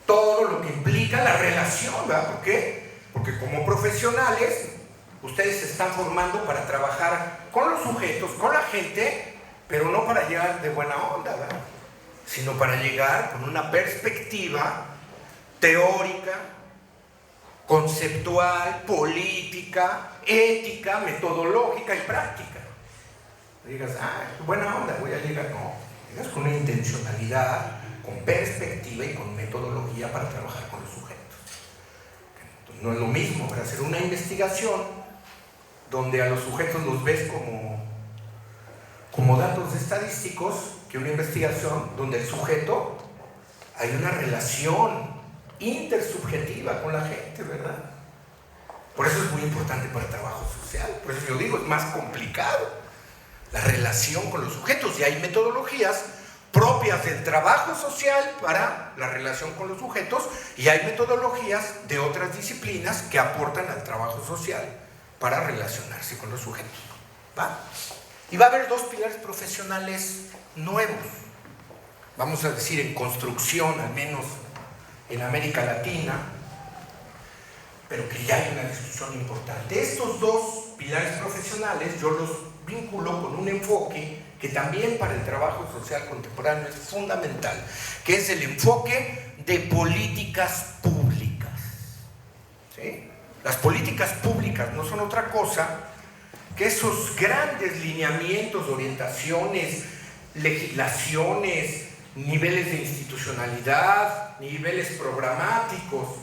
Speaker 2: Todo lo que implica la relación, ¿verdad? ¿Por qué? Porque como profesionales, ustedes se están formando para trabajar con los sujetos, con la gente, pero no para llegar de buena onda, ¿verdad?, sino para llegar con una perspectiva teórica, conceptual, política, ética, metodológica y práctica. No digas, buena onda, voy a llegar. No, llegas con una intencionalidad, con perspectiva y con metodología para trabajar con los sujetos. Entonces, no es lo mismo para hacer una investigación donde a los sujetos los ves como datos estadísticos, que una investigación donde el sujeto hay una relación intersubjetiva con la gente, ¿verdad? Por eso es muy importante para el trabajo social. Por eso yo digo, es más complicado la relación con los sujetos, y hay metodologías propias del trabajo social para la relación con los sujetos, y hay metodologías de otras disciplinas que aportan al trabajo social para relacionarse con los sujetos, ¿va? Y va a haber dos pilares profesionales nuevos, vamos a decir en construcción, al menos en América Latina, pero que ya hay una discusión importante. Estos dos pilares profesionales yo los vinculo con un enfoque que también para el trabajo social contemporáneo es fundamental, que es el enfoque de políticas públicas, ¿sí? Las políticas públicas no son otra cosa que esos grandes lineamientos, orientaciones, legislaciones, niveles de institucionalidad, niveles programáticos,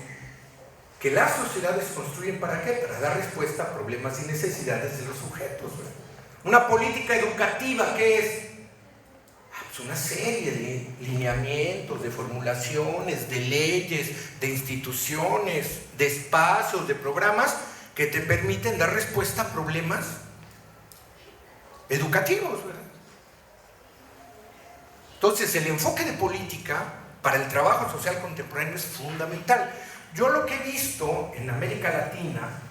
Speaker 2: que las sociedades construyen. ¿Para qué? Para dar respuesta a problemas y necesidades de los sujetos, ¿verdad? Una política educativa, ¿qué es? Pues una serie de lineamientos, de formulaciones, de leyes, de instituciones, de espacios, de programas que te permiten dar respuesta a problemas educativos, ¿verdad? Entonces, el enfoque de política para el trabajo social contemporáneo es fundamental. Yo lo que he visto en América Latina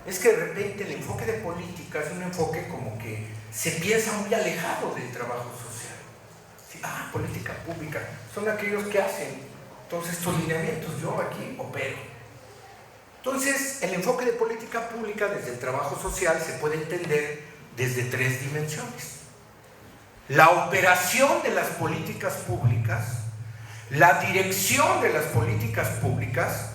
Speaker 2: es que de repente el enfoque de política es un enfoque como que se piensa muy alejado del trabajo social. Sí, política pública. Son aquellos que hacen todos estos lineamientos. Yo aquí opero. Entonces, el enfoque de política pública desde el trabajo social se puede entender desde 3 dimensiones. La operación de las políticas públicas, la dirección de las políticas públicas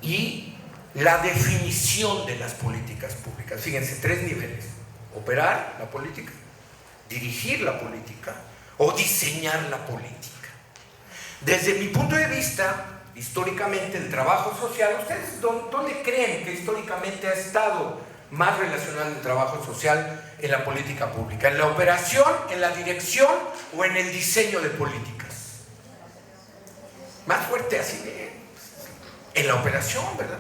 Speaker 2: y la definición de las políticas públicas. Fíjense, 3 niveles. Operar la política, dirigir la política o diseñar la política. Desde mi punto de vista, históricamente el trabajo social, ¿ustedes dónde creen que históricamente ha estado más relacionado el trabajo social en la política pública? ¿En la operación, en la dirección o en el diseño de políticas? Más fuerte así en la operación, ¿verdad?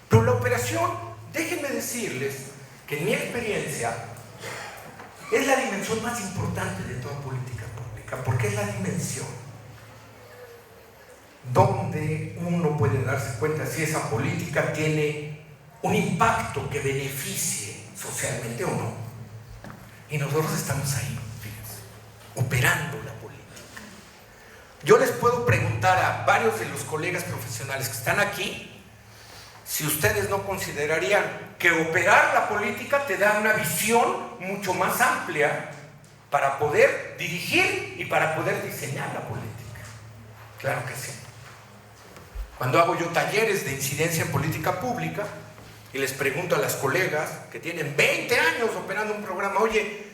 Speaker 2: Pero la operación, déjenme decirles que en mi experiencia es la dimensión más importante de toda política pública, porque es la dimensión donde uno puede darse cuenta si esa política tiene un impacto que beneficie socialmente o no. Y nosotros estamos ahí, fíjense, operando la política. Yo les puedo preguntar a varios de los colegas profesionales que están aquí si ustedes no considerarían que operar la política te da una visión mucho más amplia para poder dirigir y para poder diseñar la política. Claro que sí. Cuando hago yo talleres de incidencia en política pública y les pregunto a las colegas que tienen 20 años operando un programa, oye,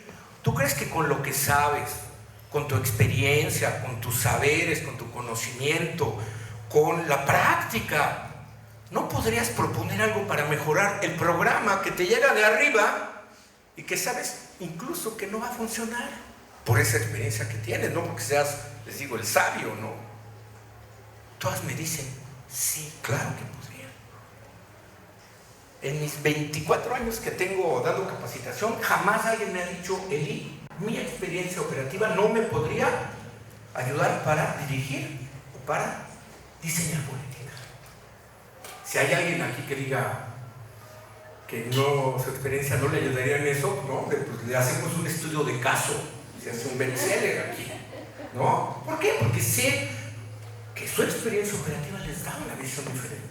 Speaker 2: ¿tú crees que con lo que sabes, con tu experiencia, con tus saberes, con tu conocimiento, con la práctica, no podrías proponer algo para mejorar el programa que te llega de arriba y que sabes incluso que no va a funcionar por esa experiencia que tienes, no porque seas, les digo, el sabio, ¿no? Todas me dicen, sí, claro que podría. En mis 24 años que tengo dando capacitación, jamás alguien me ha dicho, Eli, mi experiencia operativa no me podría ayudar para dirigir o para diseñar política. Si hay alguien aquí que diga que no, su experiencia no le ayudaría en eso, ¿no? Pues le hacemos un estudio de caso, se hace un bestseller aquí, ¿no? ¿Por qué? Porque sé que su experiencia operativa les da una visión diferente.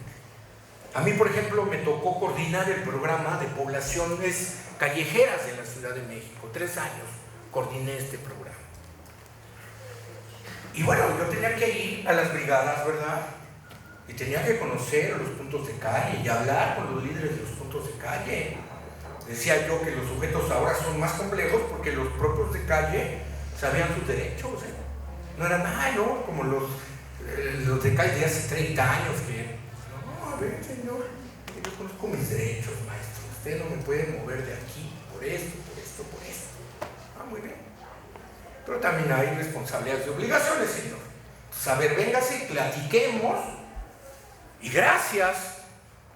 Speaker 2: A mí, por ejemplo, me tocó coordinar el programa de poblaciones callejeras de la Ciudad de México. 3 años coordiné este programa. Y bueno, yo tenía que ir a las brigadas, ¿verdad? Y tenía que conocer los puntos de calle y hablar con los líderes de los puntos de calle. Decía yo que los sujetos ahora son más complejos porque los propios de calle sabían sus derechos, ¿eh? No eran ¿no? Como los de calle de hace 30 años que no, a ver, señor, yo conozco mis derechos, maestro. Usted no me puede mover de aquí por esto, por esto, por esto. Muy bien. Pero también hay responsabilidades y obligaciones, señor. Entonces, a ver, véngase, platiquemos. Y gracias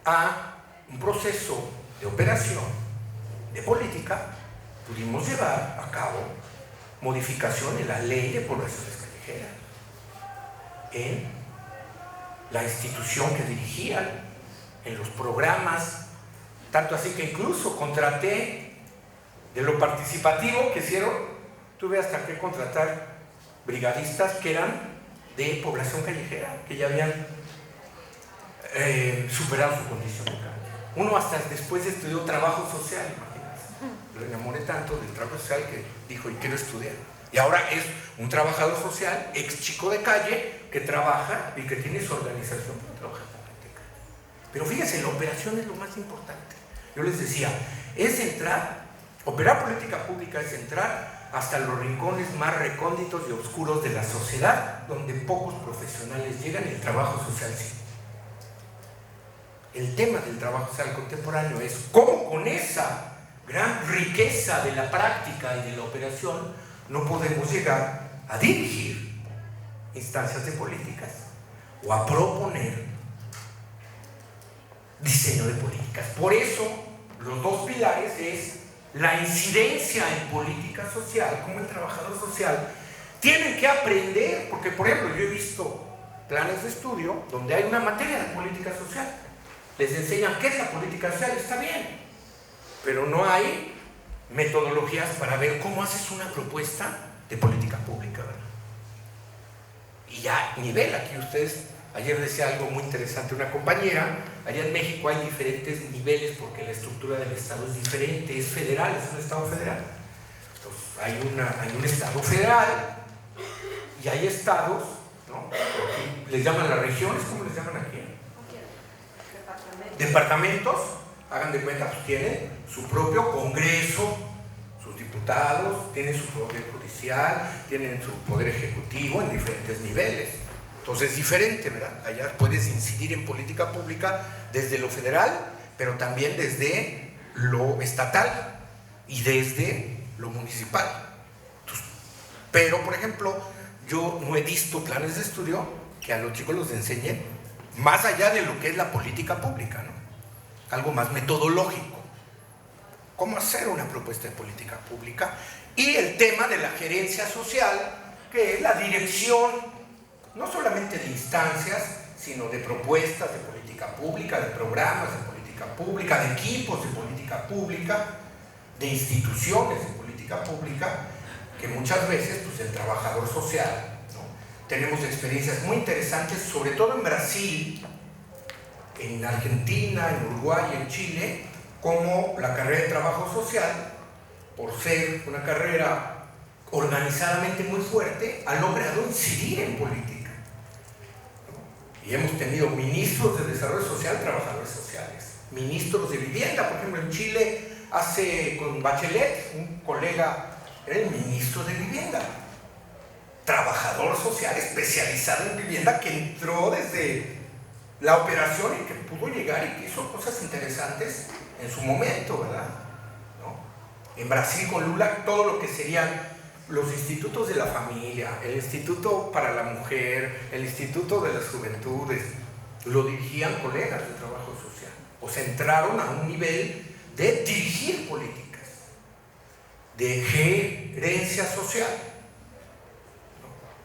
Speaker 2: a un proceso de operación, de política, pudimos llevar a cabo modificación en la ley de poblaciones callejeras, en la institución que dirigían, en los programas, tanto así que incluso contraté de lo participativo que hicieron, tuve hasta que contratar brigadistas que eran de población callejera, que ya habían superado su condición de calle. Uno hasta después estudió trabajo social, imagínense. Lo enamoré tanto del trabajo social que dijo, y quiero estudiar. Y ahora es un trabajador social, ex chico de calle, que trabaja y que tiene su organización para trabajar con gente de calle. Pero fíjense, la operación es lo más importante. Yo les decía, es entrar, operar política pública es entrar hasta los rincones más recónditos y oscuros de la sociedad, donde pocos profesionales llegan y el trabajo social sí. El tema del trabajo social contemporáneo es cómo con esa gran riqueza de la práctica y de la operación no podemos llegar a dirigir instancias de políticas o a proponer diseño de políticas. Por eso, los 2 pilares es la incidencia en política social, como el trabajador social tienen que aprender, porque por ejemplo yo he visto planes de estudio donde hay una materia de política social. Les enseñan qué es la política social, está bien, pero no hay metodologías para ver cómo haces una propuesta de política pública, ¿verdad? y ya nivel. Aquí ustedes, ayer decía algo muy interesante una compañera, allá en México hay diferentes niveles porque la estructura del Estado es diferente, es federal, es un Estado federal. Entonces hay un Estado federal y hay estados, ¿no? Les llaman las regiones, ¿cómo les llaman aquí? Departamentos, hagan de cuenta, pues tienen su propio Congreso, sus diputados, tienen su poder judicial, tienen su poder ejecutivo en diferentes niveles. Entonces es diferente, ¿verdad? Allá puedes incidir en política pública desde lo federal, pero también desde lo estatal y desde lo municipal. Entonces, pero, por ejemplo, yo no he visto planes de estudio que a los chicos los enseñen más allá de lo que es la política pública, ¿no? Algo más metodológico. Cómo hacer una propuesta de política pública y el tema de la gerencia social, que es la dirección, no solamente de instancias, sino de propuestas de política pública, de programas de política pública, de equipos de política pública, de instituciones de política pública, que muchas veces, pues el trabajador social, tenemos experiencias muy interesantes, sobre todo en Brasil, en Argentina, en Uruguay y en Chile, como la carrera de trabajo social, por ser una carrera organizadamente muy fuerte, ha logrado incidir en política. Y hemos tenido ministros de desarrollo social, trabajadores sociales, ministros de vivienda, por ejemplo en Chile, con Bachelet, un colega era el ministro de vivienda, trabajador social especializado en vivienda que entró desde la operación y que pudo llegar y que hizo cosas interesantes en su momento, ¿verdad? ¿No? En Brasil con Lula todo lo que serían los institutos de la familia, el Instituto para la Mujer, el Instituto de las Juventudes, lo dirigían colegas de trabajo social, o se entraron a un nivel de dirigir políticas, de gerencia social.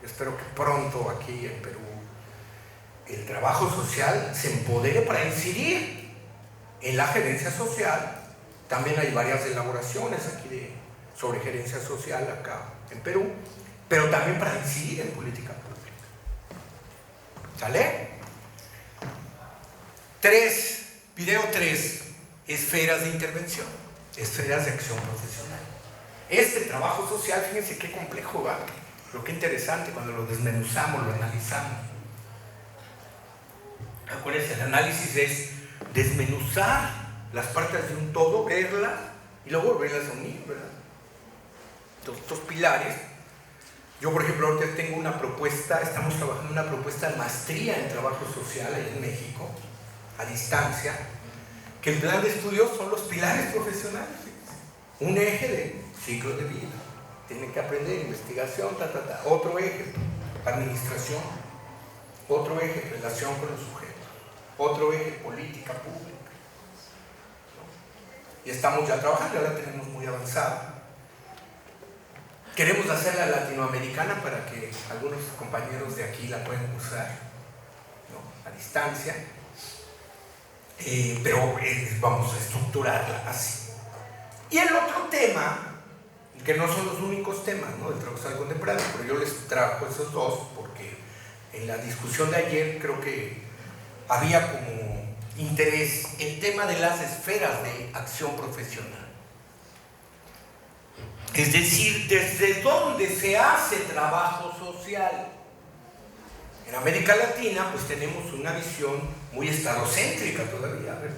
Speaker 2: Espero que pronto aquí en Perú el trabajo social se empodere para incidir en la gerencia social. También hay varias elaboraciones aquí sobre gerencia social acá en Perú, pero también para incidir en política pública. ¿Sale? 3, video 3, esferas de intervención, esferas de acción profesional. Este trabajo social, fíjense qué complejo va. Pero qué interesante cuando lo desmenuzamos, lo analizamos. Acuérdense, el análisis es desmenuzar las partes de un todo, verlas y luego volverlas a unir, ¿verdad? Entonces, estos pilares. Yo, por ejemplo, ahorita tengo una propuesta, estamos trabajando en una propuesta de maestría en trabajo social ahí en México, a distancia, que el plan de estudios son los pilares profesionales. Un eje de ciclo de vida. Tienen que aprender investigación, otro eje, administración, otro eje, relación con los sujetos, otro eje, política pública, ¿no? Y estamos ya trabajando, ya la tenemos muy avanzada. Queremos hacerla latinoamericana para que algunos compañeros de aquí la puedan usar, ¿no? A distancia, pero vamos a estructurarla así. Y el otro tema, que no son los únicos temas, ¿no?, del trabajo social contemporáneo, pero yo les trajo esos dos porque en la discusión de ayer creo que había como interés el tema de las esferas de acción profesional. Es decir, desde dónde se hace trabajo social. En América Latina pues tenemos una visión muy estadocéntrica todavía, ¿verdad?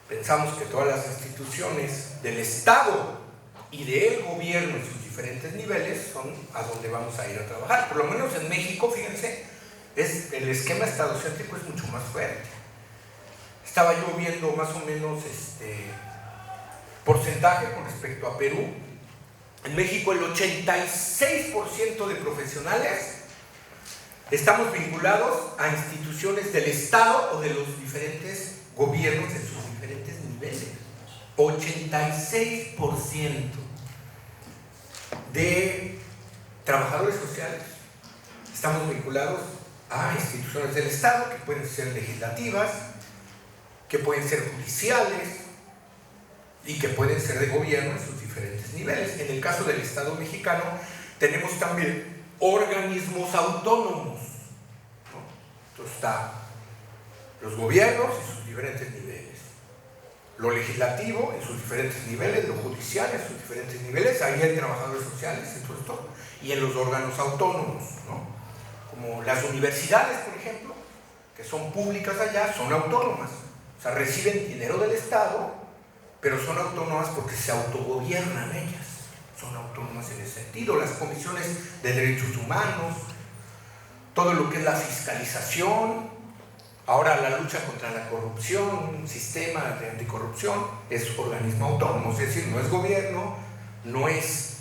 Speaker 2: Pensamos que todas las instituciones del Estado y del gobierno en sus diferentes niveles son a donde vamos a ir a trabajar. Por lo menos en México, fíjense, el esquema estadocéntrico es mucho más fuerte. Estaba yo viendo más o menos porcentaje con respecto a Perú. En México el 86% de profesionales estamos vinculados a instituciones del Estado o de los diferentes gobiernos en sus diferentes niveles. 86% de trabajadores sociales estamos vinculados a instituciones del Estado, que pueden ser legislativas, que pueden ser judiciales y que pueden ser de gobierno en sus diferentes niveles. En el caso del Estado mexicano tenemos también organismos autónomos, ¿no? Entonces está los gobiernos y sus diferentes niveles, lo legislativo en sus diferentes niveles, lo judicial en sus diferentes niveles, ahí hay trabajadores sociales y todo esto, y en los órganos autónomos, ¿no? Como las universidades, por ejemplo, que son públicas allá, son autónomas, o sea, reciben dinero del Estado, pero son autónomas porque se autogobiernan ellas, son autónomas en ese sentido. Las comisiones de derechos humanos, todo lo que es la fiscalización, ahora la lucha contra la corrupción, un sistema de anticorrupción, es organismo autónomo, es decir, no es gobierno, no es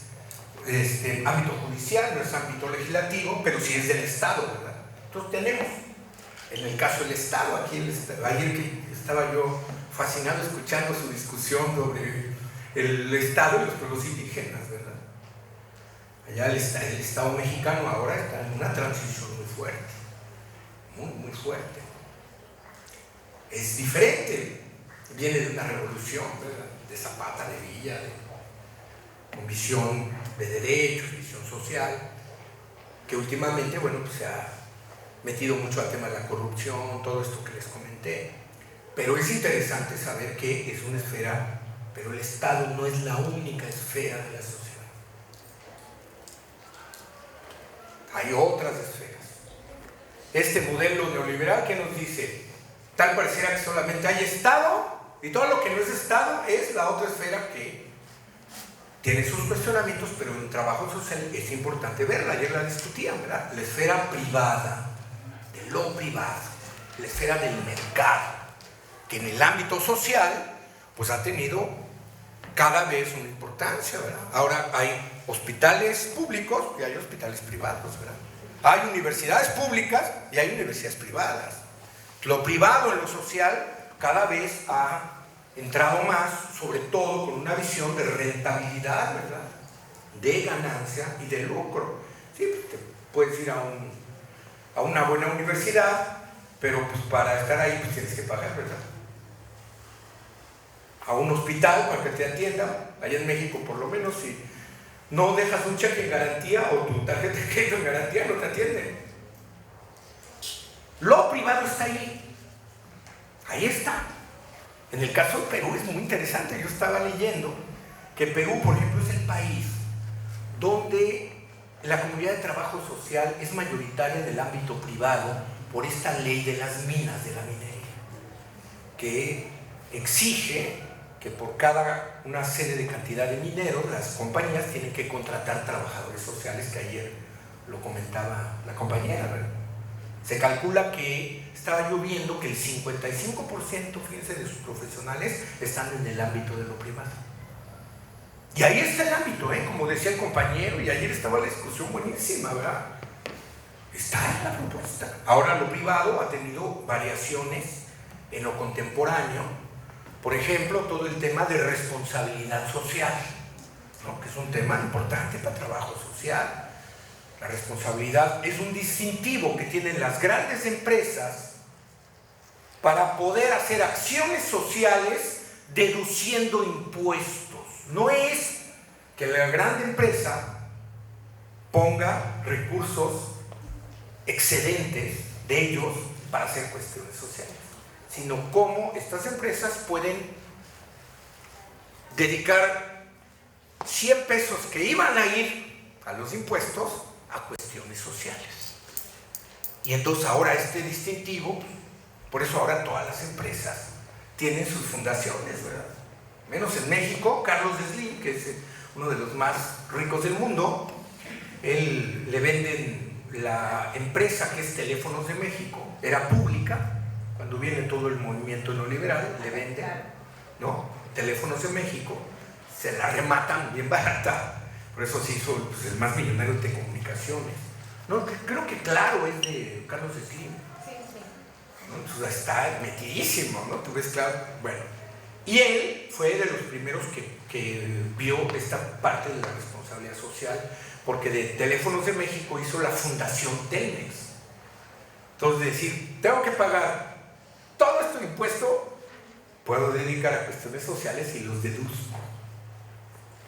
Speaker 2: ámbito judicial, no es ámbito legislativo, pero sí es del Estado, ¿verdad? Entonces tenemos, en el caso del Estado, aquí ayer que estaba yo fascinado escuchando su discusión sobre el Estado y los pueblos indígenas, ¿verdad? Allá el Estado mexicano ahora está en una transición muy fuerte, muy fuerte. Es diferente, viene de una revolución, ¿verdad? De Zapata, de Villa, con visión de derechos, visión social, que últimamente, bueno, pues se ha metido mucho al tema de la corrupción, todo esto que les comenté. Pero es interesante saber que es una esfera, pero el Estado no es la única esfera de la sociedad. Hay otras esferas. Este modelo neoliberal que nos dice, tal pareciera que solamente hay Estado y todo lo que no es Estado es la otra esfera que tiene sus cuestionamientos, pero en trabajo social es importante verla. Ayer la discutían, ¿verdad? La esfera privada, de lo privado, la esfera del mercado, que en el ámbito social pues ha tenido cada vez una importancia, ¿verdad? Ahora hay hospitales públicos y hay hospitales privados, ¿verdad? Hay universidades públicas y hay universidades privadas. Lo privado en lo social cada vez ha entrado más, sobre todo con una visión de rentabilidad, ¿verdad? De ganancia y de lucro. Sí, pues te puedes ir a una buena universidad, pero pues para estar ahí pues tienes que pagar, ¿verdad? A un hospital para que te atiendan, allá en México por lo menos, si no dejas un cheque en garantía o tu tarjeta de crédito en garantía, no te atienden. Lo privado está ahí está. En el caso de Perú es muy interesante, yo estaba leyendo que Perú, por ejemplo, es el país donde la comunidad de trabajo social es mayoritaria del ámbito privado por esta ley de las minas, de la minería, que exige que por cada una serie de cantidad de mineros, las compañías tienen que contratar trabajadores sociales, que ayer lo comentaba la compañera, ¿verdad? Se calcula que estaba yo viendo que el 55%, fíjense, de sus profesionales están en el ámbito de lo privado. Y ahí está el ámbito, como decía el compañero, y ayer estaba la discusión buenísima, ¿verdad? Está en la propuesta. Ahora lo privado ha tenido variaciones en lo contemporáneo. Por ejemplo, todo el tema de responsabilidad social, ¿no? Que es un tema importante para el trabajo social. La responsabilidad es un distintivo que tienen las grandes empresas para poder hacer acciones sociales deduciendo impuestos. No es que la gran empresa ponga recursos excedentes de ellos para hacer cuestiones sociales, sino cómo estas empresas pueden dedicar 100 pesos que iban a ir a los impuestos a cuestiones sociales. Y entonces ahora este distintivo, por eso ahora todas las empresas tienen sus fundaciones, ¿verdad? Menos en México, Carlos Slim, que es uno de los más ricos del mundo, él le venden la empresa que es Teléfonos de México, era pública, cuando viene todo el movimiento neoliberal, le venden, ¿no? Teléfonos de México, se la rematan bien barata. Por eso se hizo pues, el más millonario de comunicaciones. No, creo que Claro es de Carlos Slim.
Speaker 1: Sí.
Speaker 2: ¿No? Entonces está metidísimo, ¿no? Tú ves Claro. Bueno, y él fue de los primeros que vio esta parte de la responsabilidad social, porque de Teléfonos de México hizo la Fundación Telmex. Entonces decir, tengo que pagar todo este impuesto, puedo dedicar a cuestiones sociales y los deduzco.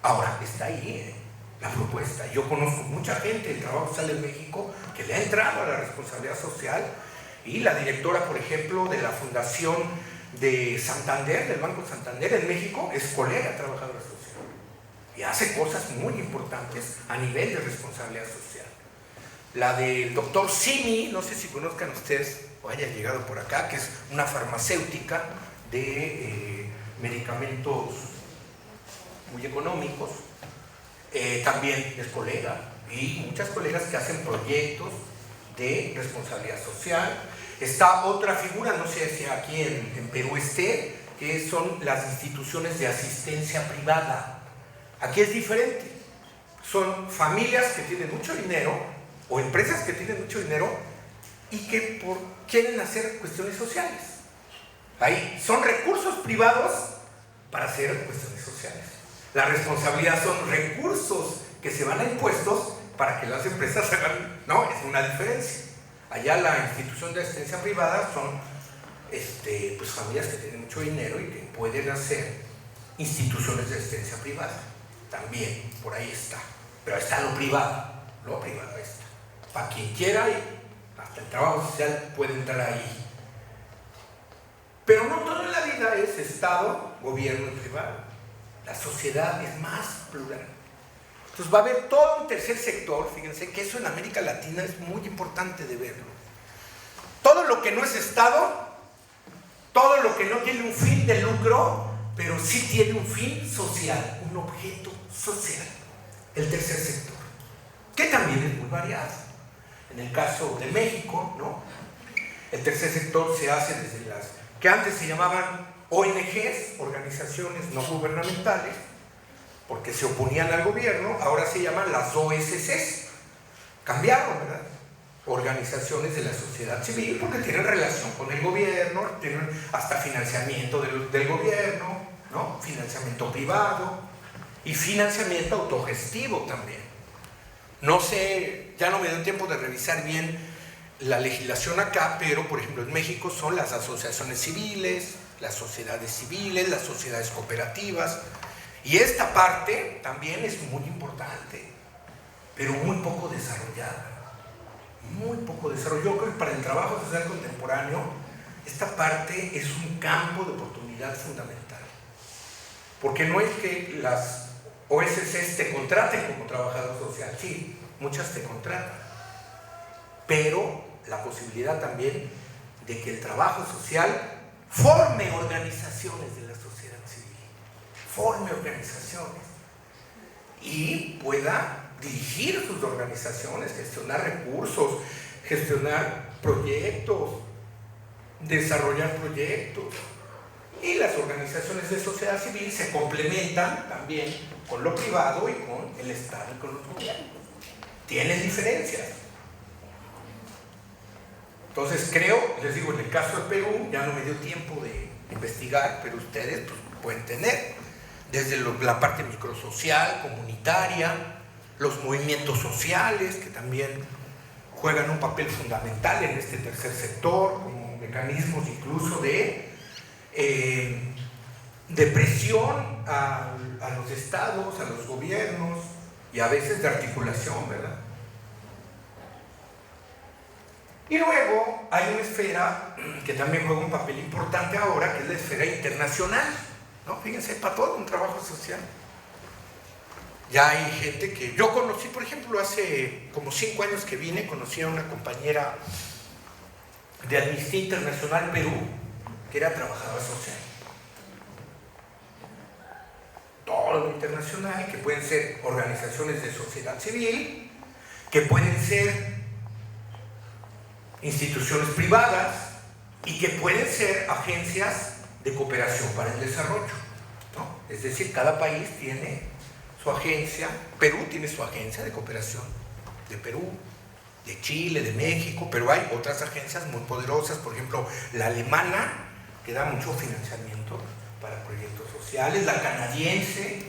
Speaker 2: Ahora está ahí, la propuesta. Yo conozco mucha gente del trabajo social en México que le ha entrado a la responsabilidad social, y la directora, por ejemplo, de la Fundación de Santander, del Banco Santander en México, es colega trabajadora social y hace cosas muy importantes a nivel de responsabilidad social. La del doctor Simi, no sé si conozcan ustedes o hayan llegado por acá, que es una farmacéutica de medicamentos muy económicos, también es colega, y muchas colegas que hacen proyectos de responsabilidad social. Está otra figura, no sé si aquí en Perú esté, que son las instituciones de asistencia privada. Aquí es diferente, son familias que tienen mucho dinero o empresas que tienen mucho dinero y que quieren hacer cuestiones sociales. Ahí son recursos privados para hacer cuestiones sociales. La responsabilidad son recursos que se van a impuestos para que las empresas hagan, no, es una diferencia. Allá la institución de asistencia privada son pues familias que tienen mucho dinero y que pueden hacer instituciones de asistencia privada. También, por ahí está. Pero está lo privado está. Para quien quiera, y hasta el trabajo social puede entrar ahí. Pero no todo en la vida es Estado, gobierno y privado. La sociedad es más plural. Entonces va a haber todo un tercer sector. Fíjense que eso en América Latina es muy importante de verlo. Todo lo que no es Estado, todo lo que no tiene un fin de lucro, pero sí tiene un fin social, un objeto social. El tercer sector, que también es muy variado. En el caso de México, ¿no? El tercer sector se hace desde las que antes se llamaban ONGs, organizaciones no gubernamentales, porque se oponían al gobierno. Ahora se llaman las OSCs. Cambiaron, ¿verdad? Organizaciones de la sociedad civil, porque tienen relación con el gobierno, tienen hasta financiamiento del gobierno, ¿no? Financiamiento privado y financiamiento autogestivo también. No sé, ya no me dio tiempo de revisar bien la legislación acá, pero por ejemplo en México son las asociaciones civiles, las sociedades civiles, las sociedades cooperativas, y esta parte también es muy importante, pero muy poco desarrollada. Muy poco desarrollo. Yo creo que para el trabajo social contemporáneo esta parte es un campo de oportunidad fundamental, porque no es que las OSCs te contraten como trabajador social, sí, muchas te contratan, pero la posibilidad también de que el trabajo social forme organizaciones de la sociedad civil, forme organizaciones y pueda dirigir sus organizaciones, gestionar recursos, gestionar proyectos, desarrollar proyectos. Y las organizaciones de sociedad civil se complementan también con lo privado y con el Estado y con los gobiernos. Tienen diferencias. Entonces creo, les digo, en el caso de Perú, ya no me dio tiempo de investigar, pero ustedes pues, pueden tener desde la parte microsocial, comunitaria, los movimientos sociales, que también juegan un papel fundamental en este tercer sector, como mecanismos incluso de presión a los estados, a los gobiernos, y a veces de articulación, ¿verdad? Y luego hay una esfera que también juega un papel importante ahora, que es la esfera internacional, ¿no? Fíjense, para todo un trabajo social. Ya hay gente que yo conocí, por ejemplo, hace como 5 años que vine, conocí a una compañera de Amnistía Internacional Perú, que era trabajadora social. Todo lo internacional, que pueden ser organizaciones de sociedad civil, que pueden ser instituciones privadas y que pueden ser agencias de cooperación para el desarrollo, ¿no? Es decir, cada país tiene su agencia. Perú tiene su agencia de cooperación, de Perú, de Chile, de México, pero hay otras agencias muy poderosas, por ejemplo, la alemana, que da mucho financiamiento para proyectos sociales, la canadiense,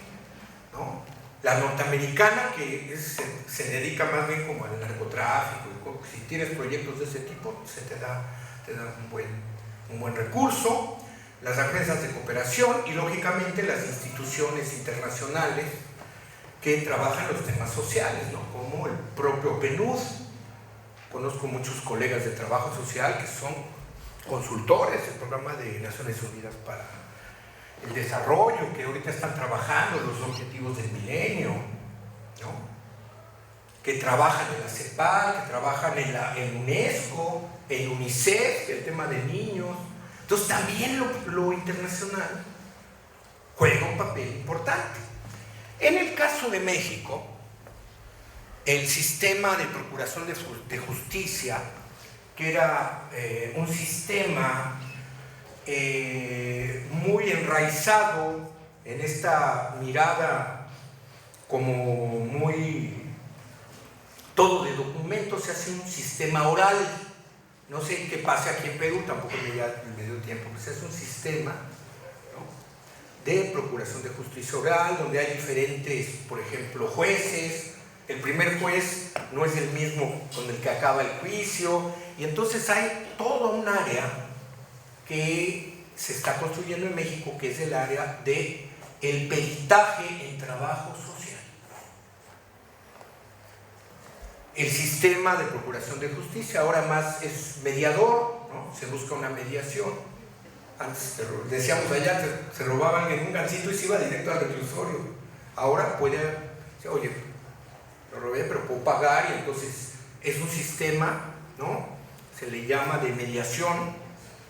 Speaker 2: ¿no? La norteamericana, que se dedica más bien como al narcotráfico, y si tienes proyectos de ese tipo, se te da un buen recurso, las agencias de cooperación y lógicamente las instituciones internacionales que trabajan los temas sociales, ¿no? Como el propio PNUD. Conozco muchos colegas de trabajo social que son consultores del Programa de Naciones Unidas para el Desarrollo, que ahorita están trabajando los objetivos del milenio, ¿no? Que trabajan en la CEPAL, que trabajan en UNESCO, en UNICEF, el tema de niños. Entonces también lo internacional juega un papel importante. En el caso de México, el sistema de procuración de justicia, que era un sistema muy enraizado en esta mirada como muy todo de documentos, se hace un sistema oral. No sé qué pasa aquí en Perú, tampoco me dio tiempo, pues es un sistema, ¿no?, de procuración de justicia oral, donde hay diferentes, por ejemplo, jueces. El primer juez no es el mismo con el que acaba el juicio, y entonces hay todo un área que se está construyendo en México, que es el área de el peritaje en trabajo social. El sistema de procuración de justicia ahora más es mediador, ¿no? Se busca una mediación. Antes decíamos allá, se robaban en un gancito y se iba directo al reclusorio. Ahora puede decir, oye, lo robé pero puedo pagar, y entonces es un sistema, ¿no?, se le llama de mediación,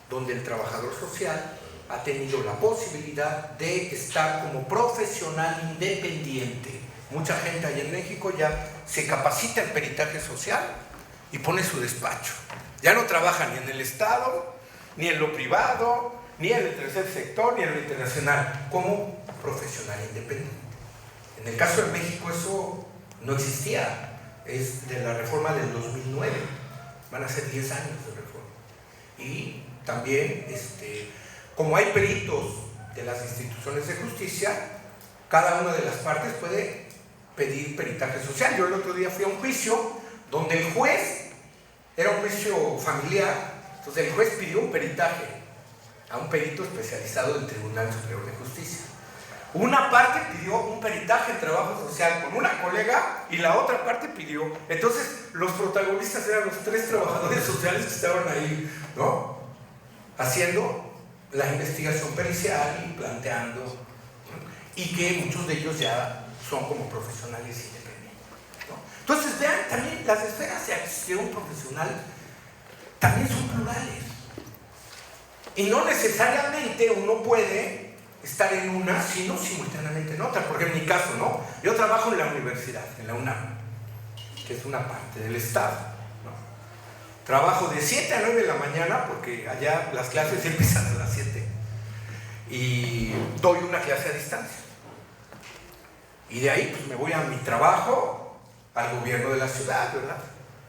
Speaker 2: donde el trabajador social ha tenido la posibilidad de estar como profesional independiente. Mucha gente allá en México ya se capacita en peritaje social y pone su despacho. Ya no trabaja ni en el Estado, ni en lo privado, ni en el tercer sector, ni en lo internacional, como profesional independiente. En el caso de México eso no existía, es de la reforma del 2009, van a ser 10 años de reforma. Y también, como hay peritos de las instituciones de justicia, cada una de las partes puede pedir peritaje social. Yo el otro día fui a un juicio donde el juez, era un juicio familiar, entonces el juez pidió un peritaje a un perito especializado del Tribunal Superior de Justicia. Una parte pidió un peritaje en trabajo social con una colega y la otra parte pidió. Entonces los protagonistas eran los 3 trabajadores sociales que estaban ahí, ¿no?, haciendo la investigación pericial y planteando, ¿no?, y que muchos de ellos ya son como profesionales independientes, ¿no? Entonces vean, también las esferas de acción profesional también son plurales, y no necesariamente uno puede estar en una, sino simultáneamente en otra. Porque en mi caso, ¿no?, yo trabajo en la universidad, en la UNAM, que es una parte del Estado, ¿no? Trabajo de 7 a 9 de la mañana, porque allá las clases empiezan a las 7, y doy una clase a distancia. Y de ahí pues me voy a mi trabajo, al gobierno de la ciudad, ¿verdad?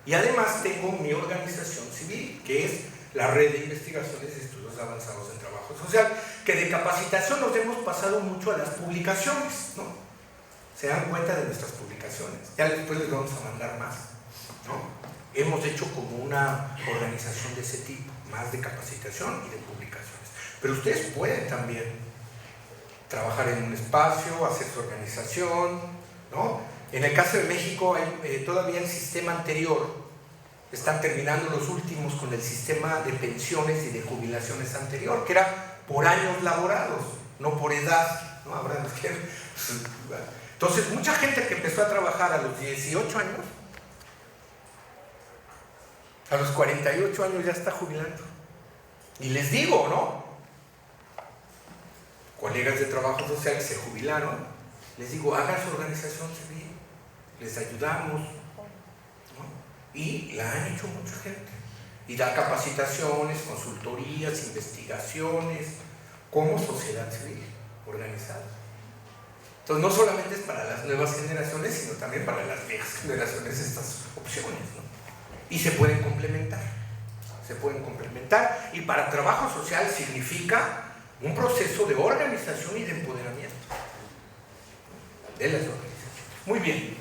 Speaker 2: Y además tengo mi organización civil, que es la Red de Investigaciones y Estudios Avanzados en Trabajo Social, que de capacitación nos hemos pasado mucho a las publicaciones, ¿no? Se dan cuenta de nuestras publicaciones, ya después les vamos a mandar más, ¿no? Hemos hecho como una organización de ese tipo, más de capacitación y de publicaciones. Pero ustedes pueden también trabajar en un espacio, hacer su organización, ¿no? En el caso de México hay todavía el sistema anterior, están terminando los últimos con el sistema de pensiones y de jubilaciones anterior, que era por años laborados, no por edad, ¿no? Entonces mucha gente que empezó a trabajar a los 18 años, a los 48 años ya está jubilando. Y les digo, ¿no?, colegas de trabajo social que se jubilaron, les digo, hagan su organización civil, les ayudamos, ¿no? Y la han hecho mucha gente. Y da capacitaciones, consultorías, investigaciones, como sociedad civil organizada. Entonces no solamente es para las nuevas generaciones, sino también para las viejas generaciones estas opciones, ¿no? Y se pueden complementar. Y para trabajo social significa un proceso de organización y de empoderamiento de las organizaciones. Muy bien,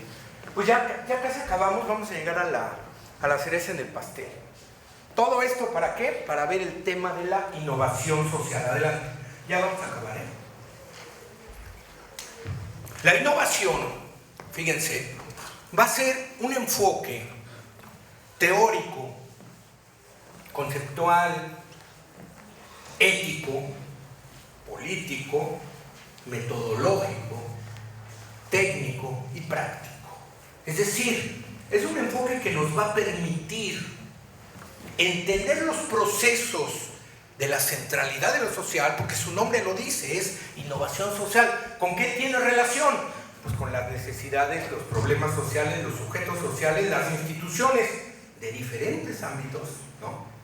Speaker 2: pues ya casi acabamos, vamos a llegar a la cereza en el pastel. ¿Todo esto para qué? Para ver el tema de la innovación social. Adelante, ya vamos a acabar, ¿eh? La innovación fíjense, va a ser un enfoque teórico, conceptual, ético, político, metodológico, técnico y práctico. Es decir, es un enfoque que nos va a permitir entender los procesos de la centralidad de lo social, porque su nombre lo dice, es innovación social. ¿Con qué tiene relación? Pues con las necesidades, los problemas sociales, los sujetos sociales, las instituciones de diferentes ámbitos,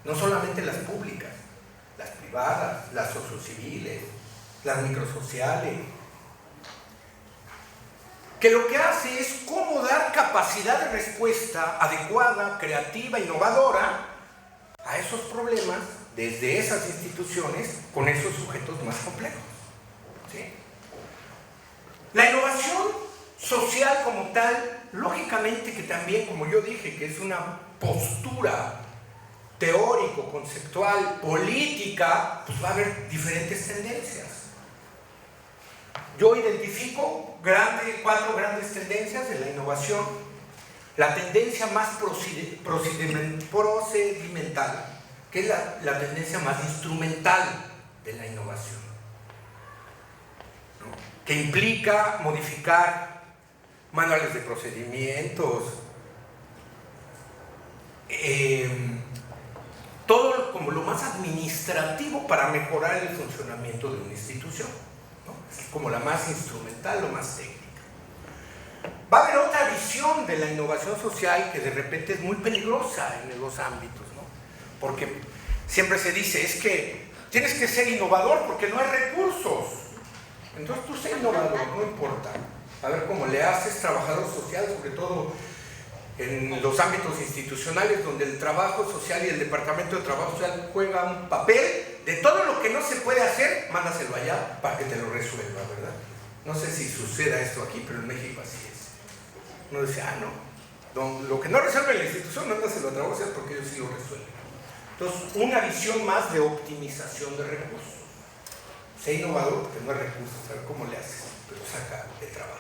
Speaker 2: no solamente las públicas, las privadas, las sociociviles, las microsociales, que lo que hace es cómo dar capacidad de respuesta adecuada, creativa, innovadora a esos problemas desde esas instituciones con esos sujetos más complejos. ¿Sí? La innovación social como tal, lógicamente que también, como yo dije, que es una postura teórico, conceptual, política, pues va a haber diferentes tendencias. Yo identifico cuatro grandes tendencias de la innovación. La tendencia más procedimental, que es la tendencia más instrumental de la innovación, ¿no? Que implica modificar manuales de procedimientos, todo como lo más administrativo para mejorar el funcionamiento de una institución, ¿no? Es como la más instrumental, lo más técnica. Va a haber otra visión de la innovación social que de repente es muy peligrosa en los ámbitos, ¿no? Porque siempre se dice, es que tienes que ser innovador porque no hay recursos. Entonces tú sé innovador, no importa. A ver cómo le haces, trabajador social, sobre todo en los ámbitos institucionales donde el trabajo social y el departamento de trabajo social juega un papel de todo lo que no se puede hacer, mándaselo allá para que te lo resuelva, ¿verdad? No sé si suceda esto aquí, pero en México así es. Uno dice, no, lo que no resuelve la institución, mándaselo a trabajo social porque ellos sí lo resuelven. Entonces, una visión más de optimización de recursos. Sé innovador porque no hay recursos, a ver cómo le haces, pero saca de trabajo.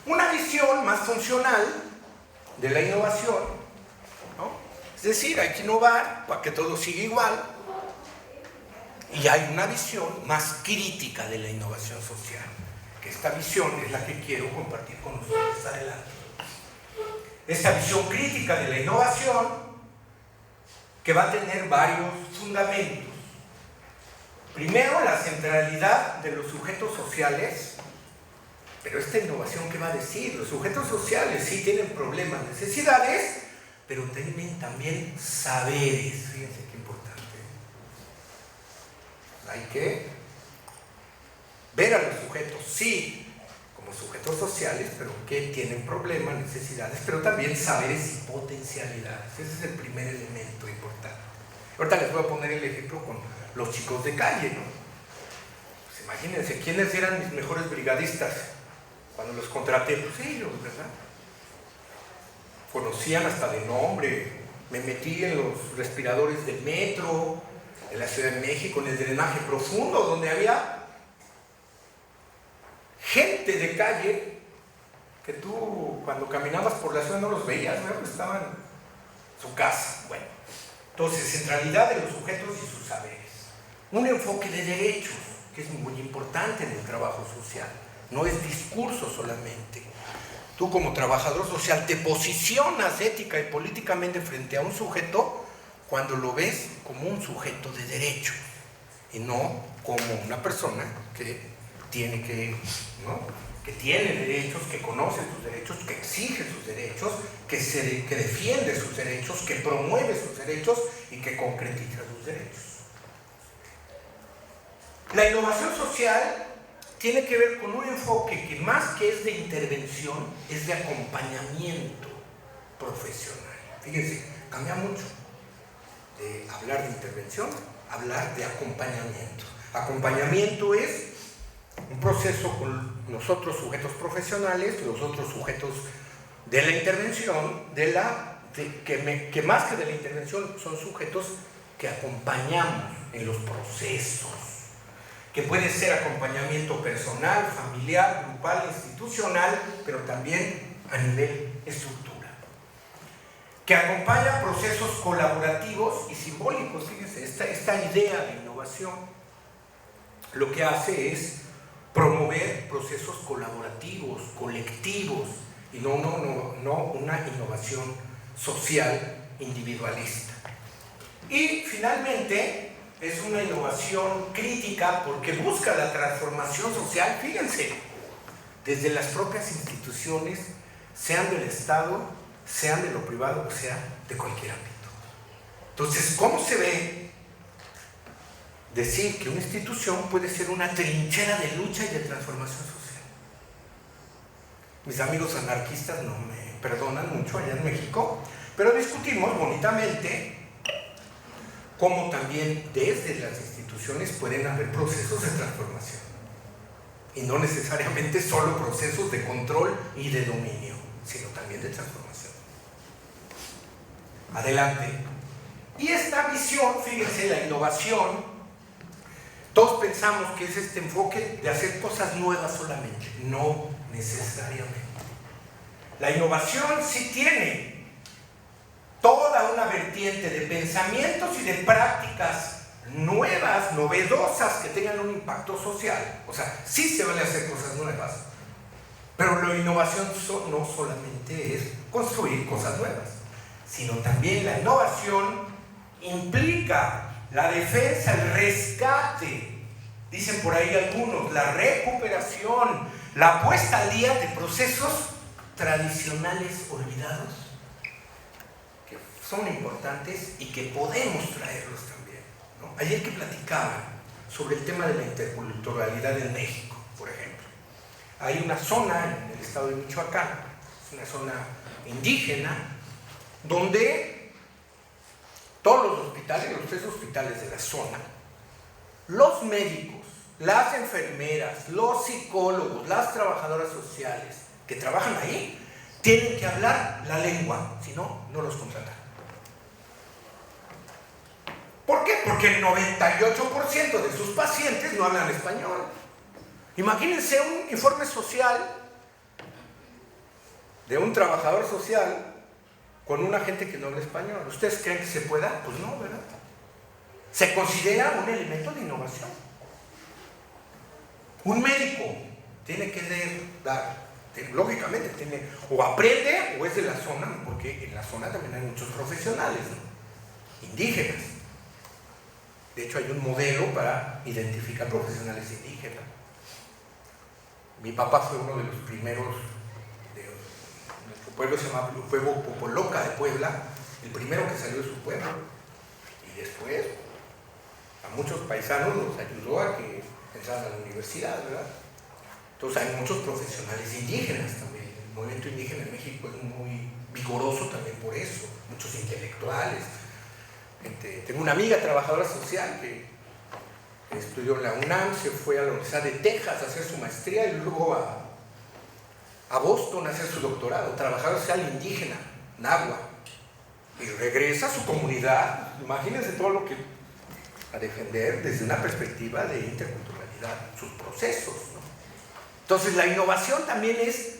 Speaker 2: Una visión más funcional de la innovación, ¿no? Es decir, hay que innovar para que todo siga igual. Y hay una visión más crítica de la innovación social, que esta visión es la que quiero compartir con ustedes adelante. Esta visión crítica de la innovación, que va a tener varios fundamentos. Primero, la centralidad de los sujetos sociales. Pero esta innovación, ¿qué va a decir? Los sujetos sociales sí tienen problemas, necesidades, pero tienen también saberes. Fíjense qué importante. Hay que ver a los sujetos, sí, como sujetos sociales, pero que tienen problemas, necesidades, pero también saberes y potencialidades. Ese es el primer elemento importante. Ahorita les voy a poner el ejemplo con los chicos de calle, ¿no? Pues imagínense, ¿quiénes eran mis mejores brigadistas? Cuando los contraté, pues ellos, ¿verdad? Conocían hasta de nombre. Me metí en los respiradores del metro, en la Ciudad de México, en el drenaje profundo, donde había gente de calle que tú, cuando caminabas por la ciudad, no los veías, ¿verdad? Estaban en su casa. Bueno, entonces, centralidad de los sujetos y sus saberes. Un enfoque de derechos, que es muy importante en el trabajo social. No es discurso solamente. Tú como trabajador social te posicionas ética y políticamente frente a un sujeto cuando lo ves como un sujeto de derechos y no como una persona que tiene que tiene derechos, que conoce sus derechos, que exige sus derechos, que defiende sus derechos, que promueve sus derechos y que concretiza sus derechos. La innovación social tiene que ver con un enfoque que más que es de intervención, es de acompañamiento profesional. Fíjense, cambia mucho de hablar de intervención, hablar de acompañamiento. Acompañamiento es un proceso con nosotros sujetos profesionales, los otros sujetos de la intervención, que más que de la intervención son sujetos que acompañamos en los procesos, que puede ser acompañamiento personal, familiar, grupal, institucional, pero también a nivel estructura, que acompaña procesos colaborativos y simbólicos. Fíjense, esta idea de innovación lo que hace es promover procesos colaborativos, colectivos, y no una innovación social individualista. Y finalmente es una innovación crítica porque busca la transformación social, fíjense, desde las propias instituciones, sean del Estado, sean de lo privado, o sea, de cualquier ámbito. Entonces, ¿cómo se ve decir que una institución puede ser una trinchera de lucha y de transformación social? Mis amigos anarquistas no me perdonan mucho allá en México, pero discutimos bonitamente cómo también desde las instituciones pueden haber procesos de transformación y no necesariamente solo procesos de control y de dominio, sino también de transformación. Adelante. Y esta visión, fíjense, la innovación, todos pensamos que es este enfoque de hacer cosas nuevas solamente, no necesariamente. La innovación sí tiene toda una vertiente de pensamientos y de prácticas nuevas, novedosas, que tengan un impacto social. O sea, sí se vale hacer cosas nuevas, pero la innovación no solamente es construir cosas nuevas, sino también la innovación implica la defensa, el rescate, dicen por ahí algunos, la recuperación, la puesta al día de procesos tradicionales olvidados, que son importantes y que podemos traerlos también, ¿no? Ayer que platicaba sobre el tema de la interculturalidad en México, por ejemplo, hay una zona en el estado de Michoacán, es una zona indígena, donde todos los hospitales, los 3 hospitales de la zona, los médicos, las enfermeras, los psicólogos, las trabajadoras sociales que trabajan ahí, tienen que hablar la lengua, si no, no los contratan. ¿Por qué? Porque el 98% de sus pacientes no hablan español. Imagínense un informe social de un trabajador social con una gente que no habla español. ¿Ustedes creen que se pueda? Pues no, ¿verdad? Se considera un elemento de innovación. Un médico tiene que dar, lógicamente tiene, o aprende o es de la zona, porque en la zona también hay muchos profesionales, ¿no? Indígenas. De hecho, hay un modelo para identificar profesionales indígenas. Mi papá fue uno de los primeros, nuestro pueblo se llama el pueblo Popoloca de Puebla, el primero que salió de su pueblo. Y después, a muchos paisanos los ayudó a que entraran a la universidad, ¿verdad? Entonces hay muchos profesionales indígenas también. El movimiento indígena en México es muy vigoroso también por eso, muchos intelectuales. Tengo una amiga trabajadora social que estudió en la UNAM, se fue a la Universidad de Texas a hacer su maestría y luego a Boston a hacer su doctorado, trabajadora social indígena, náhuatl, y regresa a su comunidad. Imagínense todo lo que a defender desde una perspectiva de interculturalidad, sus procesos, ¿no? Entonces la innovación también es,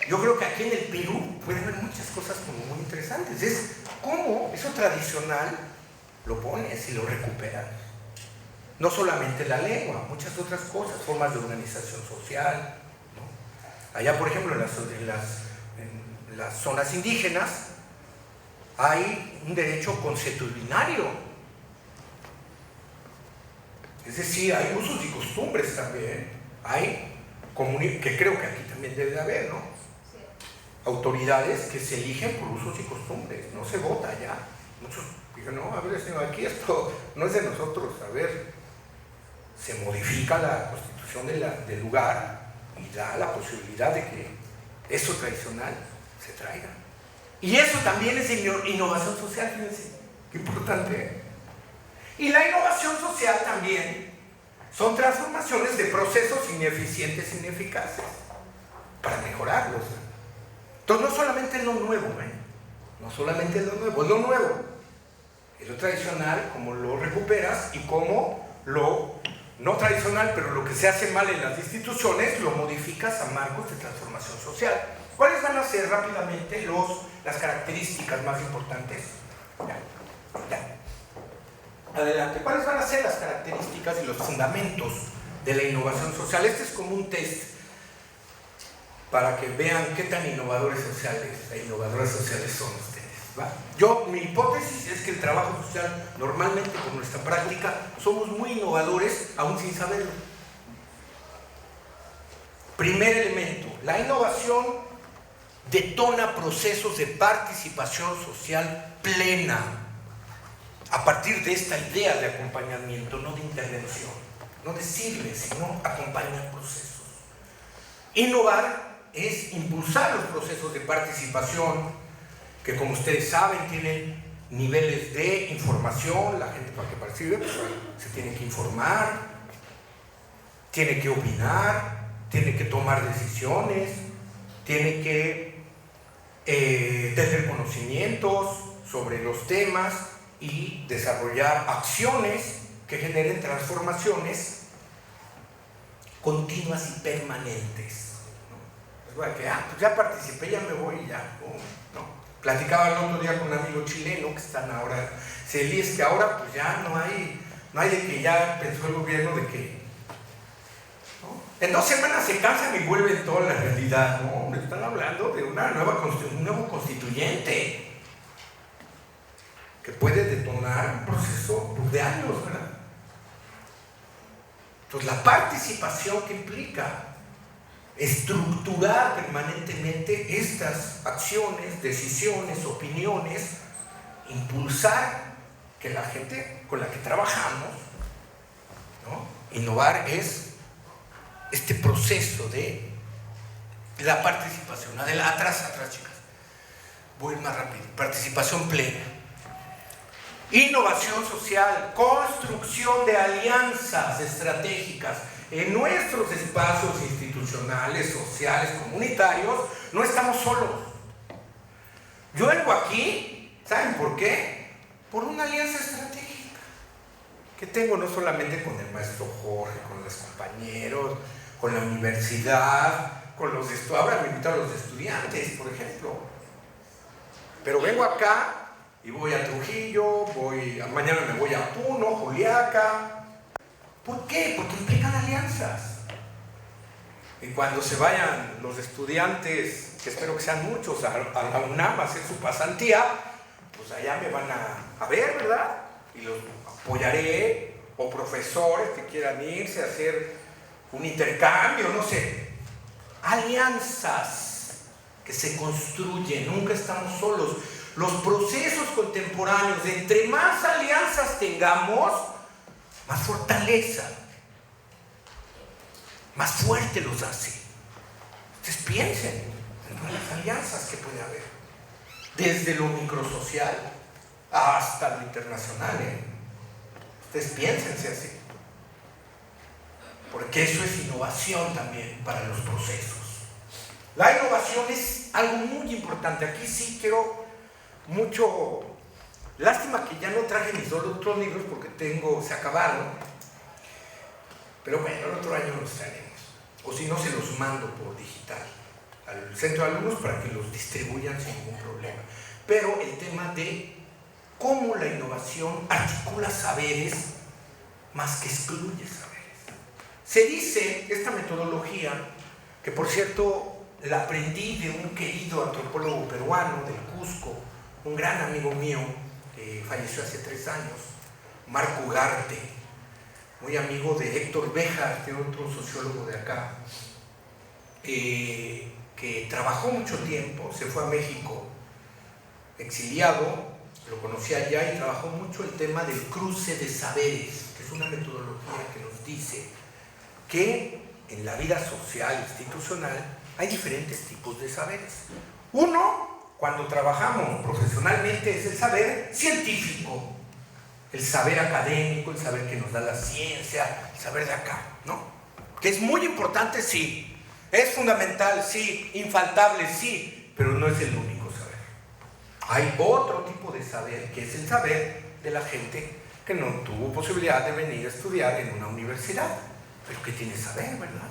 Speaker 2: yo creo que aquí en el Perú puede haber muchas cosas como muy interesantes, es cómo eso tradicional lo pones y lo recuperas. No solamente la lengua, muchas otras cosas, formas de organización social, ¿no? Allá, por ejemplo, en las zonas indígenas hay un derecho consuetudinario, es decir, hay usos y costumbres también, que creo que aquí también debe de haber, ¿no? Sí. Autoridades que se eligen por usos y costumbres, no se vota ya. Muchos dijeron, no, a ver, señor, aquí esto no es de nosotros, a ver, se modifica la constitución del lugar y da la posibilidad de que eso tradicional se traiga. Y eso también es innovación social, fíjense, qué importante. Y la innovación social también son transformaciones de procesos ineficientes e ineficaces para mejorarlos. Entonces no solamente es lo nuevo, no solamente es lo nuevo, es lo nuevo. Es lo tradicional, cómo lo recuperas y cómo lo no tradicional, pero lo que se hace mal en las instituciones, lo modificas a marcos de transformación social. ¿Cuáles van a ser rápidamente las características más importantes? Adelante. ¿Cuáles van a ser las características y los fundamentos de la innovación social? Este es como un test para que vean qué tan innovadoras sociales son ustedes, ¿va? Mi hipótesis es que el trabajo social, normalmente por nuestra práctica, somos muy innovadores aún sin saberlo. Primer elemento, la innovación detona procesos de participación social plena a partir de esta idea de acompañamiento, no de intervención, no decirle, sino acompañar procesos. Innovar es impulsar los procesos de participación que, como ustedes saben, tienen niveles de información. La gente, para que participe, pues, se tiene que informar, tiene que opinar, tiene que tomar decisiones, tiene que tener conocimientos sobre los temas y desarrollar acciones que generen transformaciones continuas y permanentes. Pues ya participé, ya me voy, ya. No. Platicaba el otro día con un amigo chileno que están ahora, es que ahora pues ya no hay de que ya pensó el gobierno de que, ¿no? En 2 semanas se cansan y vuelven toda la realidad. No, me están hablando de un nuevo constituyente que puede detonar un proceso de años, ¿verdad? Entonces la participación que implica estructurar permanentemente estas acciones, decisiones, opiniones, impulsar que la gente con la que trabajamos, ¿no? Innovar es este proceso de la participación. Atrás, chicas. Voy más rápido. Participación plena. Innovación social, construcción de alianzas estratégicas. En nuestros espacios institucionales, sociales, comunitarios, no estamos solos. Yo vengo aquí, ¿saben por qué? Por una alianza estratégica que tengo no solamente con el maestro Jorge, con los compañeros, con la universidad, con los ahora me invitaron los estudiantes, por ejemplo. Pero vengo acá y voy a Trujillo, mañana me voy a Puno, Juliaca. ¿Por qué? Porque implican alianzas. Y cuando se vayan los estudiantes, que espero que sean muchos, a la UNAM a hacer su pasantía, pues allá me van a ver, ¿verdad? Y los apoyaré, o profesores que quieran irse a hacer un intercambio, no sé. Alianzas que se construyen, nunca estamos solos. Los procesos contemporáneos, entre más alianzas tengamos, más fortaleza, más fuerte los hace. Ustedes piensen en todas las alianzas que puede haber, desde lo microsocial hasta lo internacional. Ustedes piénsense así, porque eso es innovación también para los procesos. La innovación es algo muy importante. Aquí sí quiero mucho. Lástima que ya no traje mis otros libros porque se acabaron. Pero bueno, el otro año los traeremos. O si no, se los mando por digital al centro de alumnos para que los distribuyan sin ningún problema. Pero el tema de cómo la innovación articula saberes más que excluye saberes. Se dice, esta metodología, que por cierto la aprendí de un querido antropólogo peruano del Cusco, un gran amigo mío, falleció hace 3 años, Marco Ugarte, muy amigo de Héctor Béjar, que es otro sociólogo de acá, que trabajó mucho tiempo, se fue a México exiliado, lo conocí allá y trabajó mucho el tema del cruce de saberes, que es una metodología que nos dice que en la vida social, institucional, hay diferentes tipos de saberes. Uno, cuando trabajamos profesionalmente, es el saber científico, el saber académico, el saber que nos da la ciencia, el saber de acá, ¿no? Que es muy importante, sí, es fundamental, sí, infaltable, sí, pero no es el único saber. Hay otro tipo de saber, que es el saber de la gente que no tuvo posibilidad de venir a estudiar en una universidad, pero que tiene saber, ¿verdad?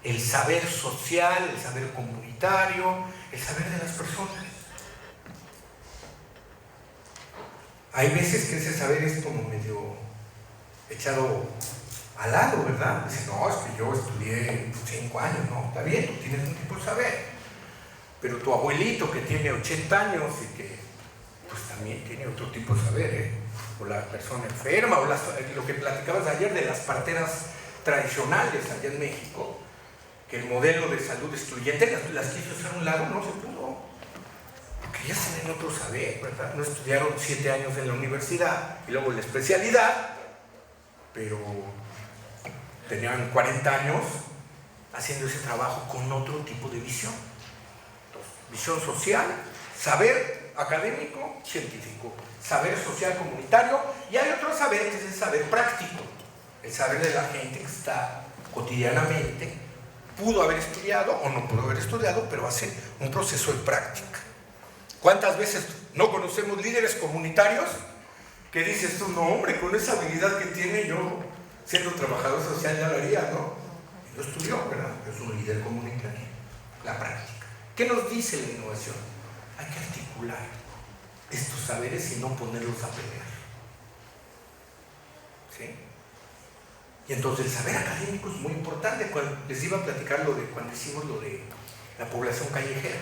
Speaker 2: El saber social, el saber comunitario, el saber de las personas. Hay veces que ese saber es como medio echado al lado, ¿verdad? Dice, no, es que yo estudié 5 años, no, está bien, tú tienes un tipo de saber, pero tu abuelito que tiene 80 años y que pues también tiene otro tipo de saber, ¿eh? O la persona enferma, o lo que platicabas ayer de las parteras tradicionales allá en México, que el modelo de salud excluyente las quiso hacer a un lado, no se pudo, porque ellas tienen otro saber, ¿verdad? No estudiaron 7 años en la universidad y luego la especialidad, pero tenían 40 años haciendo ese trabajo con otro tipo de visión. Entonces, visión social, saber académico, científico, saber social comunitario, y hay otro saber que es el saber práctico, el saber de la gente que está cotidianamente, pudo haber estudiado o no pudo haber estudiado, pero hace un proceso de práctica. ¿Cuántas veces no conocemos líderes comunitarios que dices tú, no hombre, con esa habilidad que tiene yo, siendo trabajador social ya lo haría, ¿no? Y lo estudió, ¿verdad? Es un líder comunitario. La práctica. ¿Qué nos dice la innovación? Hay que articular estos saberes y no ponerlos a pelear. ¿Sí? Y entonces el saber académico es muy importante. Les iba a platicar cuando hicimos lo de la población callejera,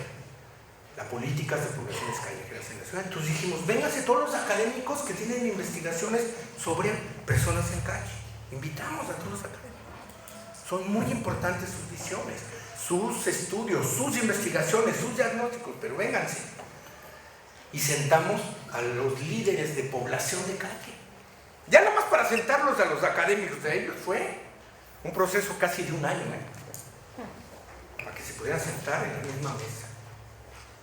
Speaker 2: las políticas de poblaciones callejeras en la ciudad. Entonces dijimos, vénganse todos los académicos que tienen investigaciones sobre personas en calle. Invitamos a todos los académicos. Son muy importantes sus visiones, sus estudios, sus investigaciones, sus diagnósticos, pero vénganse. Y sentamos a los líderes de población de calle. Ya nada más para sentarlos a los académicos de ellos fue un proceso casi de un año, para que se pudieran sentar en la misma mesa.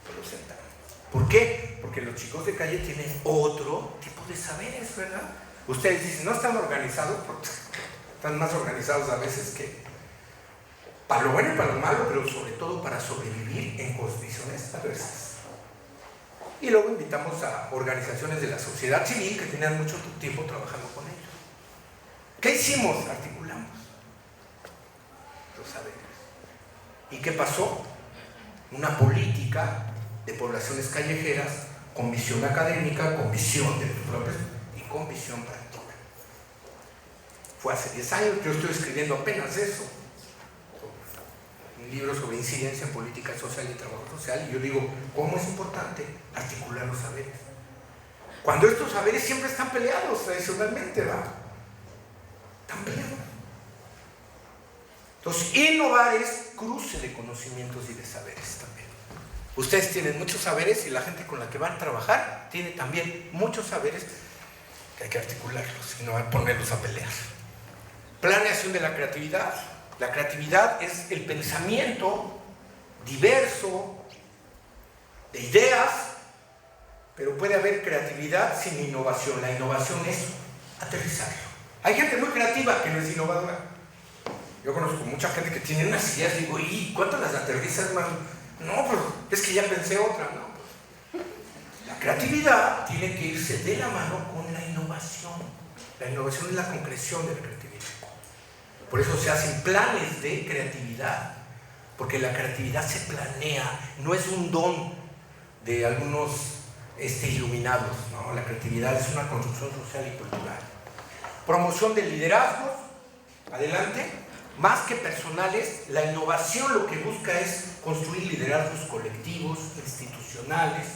Speaker 2: Pero los sentaron. ¿Por qué? Porque los chicos de calle tienen otro tipo de saberes, ¿verdad? Ustedes dicen, no están organizados, porque están más organizados a veces que para lo bueno y para lo malo, pero sobre todo para sobrevivir en condiciones adversas. Y luego invitamos a organizaciones de la sociedad civil que tenían mucho tiempo trabajando con ellos. ¿Qué hicimos? Articulamos los saberes. ¿Y qué pasó? Una política de poblaciones callejeras con visión académica, con visión de los propios y con visión práctica. Fue hace 10 años, yo estoy escribiendo apenas eso. Un libro sobre incidencia en política social y trabajo social, y yo digo, ¿cómo es importante articular los saberes? Cuando estos saberes siempre están peleados tradicionalmente, ¿verdad? Están peleados. Entonces, innovar es cruce de conocimientos y de saberes también. Ustedes tienen muchos saberes y la gente con la que van a trabajar tiene también muchos saberes que hay que articularlos y no hay que ponerlos a pelear. Planeación de la creatividad. La creatividad es el pensamiento diverso de ideas, pero puede haber creatividad sin innovación. La innovación es aterrizarlo. Hay gente muy creativa que no es innovadora. Yo conozco mucha gente que tiene unas ideas y digo, ¿y cuánto las aterrizas, hermano? No, pero es que ya pensé otra, ¿no? La creatividad tiene que irse de la mano con la innovación. La innovación es la concreción de la creatividad. Por eso se hacen planes de creatividad, porque la creatividad se planea, no es un don de algunos iluminados, ¿no? La creatividad es una construcción social y cultural. Promoción de liderazgos, adelante. Más que personales, la innovación lo que busca es construir liderazgos colectivos, institucionales.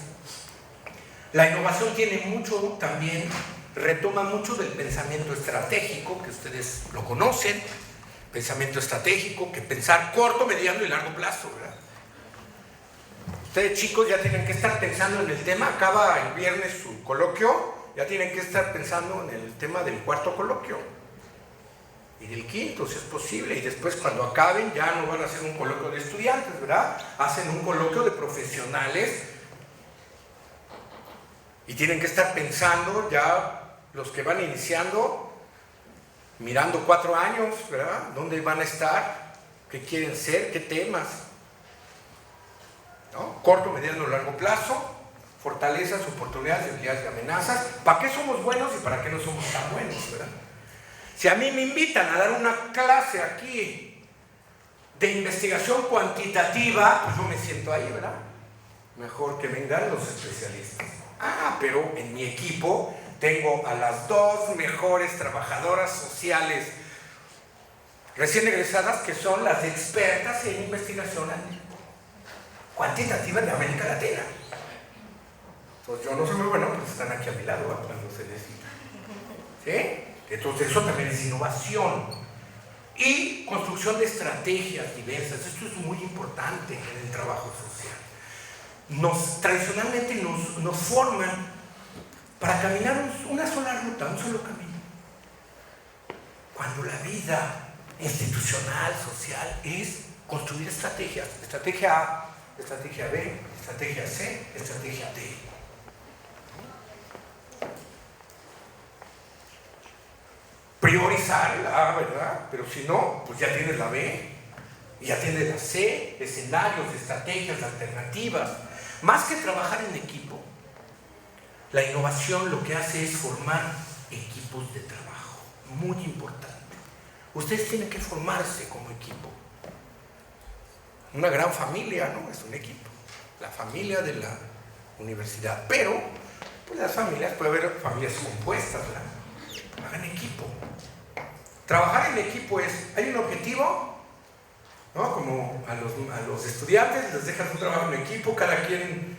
Speaker 2: La innovación tiene mucho también, retoma mucho del pensamiento estratégico, que ustedes lo conocen, pensamiento estratégico, que pensar corto, mediano y largo plazo, ¿verdad? Ustedes chicos ya tienen que estar pensando en el tema, acaba el viernes su coloquio, ya tienen que estar pensando en el tema del cuarto coloquio y del quinto, si es posible, y después cuando acaben ya no van a hacer un coloquio de estudiantes, ¿verdad? Hacen un coloquio de profesionales y tienen que estar pensando ya los que van iniciando, mirando 4 años, ¿verdad? ¿Dónde van a estar? ¿Qué quieren ser? ¿Qué temas? ¿No? Corto, mediano, largo plazo. fortalezas, oportunidades, debilidades y amenazas. ¿Para qué somos buenos y para qué no somos tan buenos, verdad? Si a mí me invitan a dar una clase aquí de investigación cuantitativa, pues yo me siento ahí, ¿verdad? Mejor que vengan los especialistas. Pero en mi equipo tengo a las 2 mejores trabajadoras sociales recién egresadas, que son las expertas en investigación cuantitativa de América Latina. Entonces yo no soy muy bueno, pues están aquí a mi lado, ¿verdad? Cuando se necesita. ¿Sí? Entonces eso también es innovación. Y construcción de estrategias diversas. Esto es muy importante en el trabajo social. Tradicionalmente nos forman para caminar una sola ruta, un solo camino. Cuando la vida institucional, social, es construir estrategias. Estrategia A, estrategia B, estrategia C, estrategia D. Priorizar la A, ¿verdad? Pero si no, pues ya tienes la B, y ya tienes la C, escenarios, estrategias, alternativas. Más que trabajar en equipo, la innovación lo que hace es formar equipos de trabajo. Muy importante. Ustedes tienen que formarse como equipo. Una gran familia, ¿no? Es un equipo. La familia de la universidad. Pero, pues las familias, puede haber familias compuestas, ¿verdad? Hagan equipo. Trabajar en equipo es, hay un objetivo, ¿no? Como a los estudiantes les dejas un trabajo en equipo, cada quien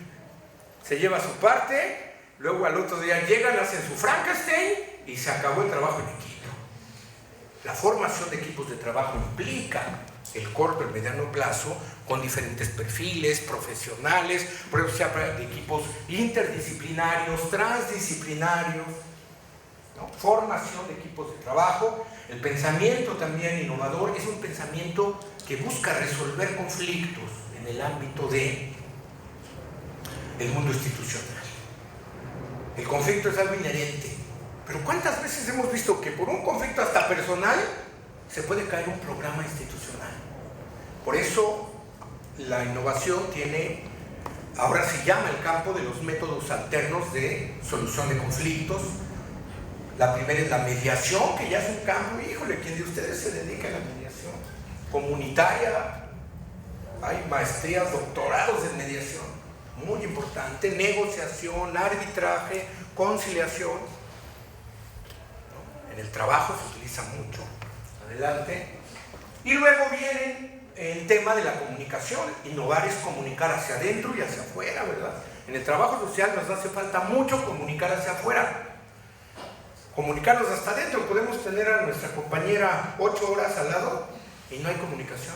Speaker 2: se lleva su parte, luego al otro día llegan, hacen su Frankenstein y se acabó el trabajo en equipo. La formación de equipos de trabajo implica el corto, el mediano plazo, con diferentes perfiles profesionales, por eso se habla de equipos interdisciplinarios, transdisciplinarios, ¿no? Formación de equipos de trabajo. El pensamiento también innovador es un pensamiento que busca resolver conflictos en el ámbito del mundo institucional. El conflicto es algo inherente, pero ¿cuántas veces hemos visto que por un conflicto hasta personal se puede caer un programa institucional? Por eso la innovación ahora se llama el campo de los métodos alternos de solución de conflictos. La primera es la mediación, que ya es un campo, híjole, ¿quién de ustedes se dedica a la mediación? Comunitaria, hay maestrías, doctorados en mediación, muy importante, negociación, arbitraje, conciliación. ¿No? En el trabajo se utiliza mucho. Adelante. Y luego viene el tema de la comunicación. Innovar es comunicar hacia adentro y hacia afuera, ¿verdad? En el trabajo social nos hace falta mucho comunicar hacia afuera. Comunicarnos hasta adentro. Podemos tener a nuestra compañera 8 horas al lado y no hay comunicación.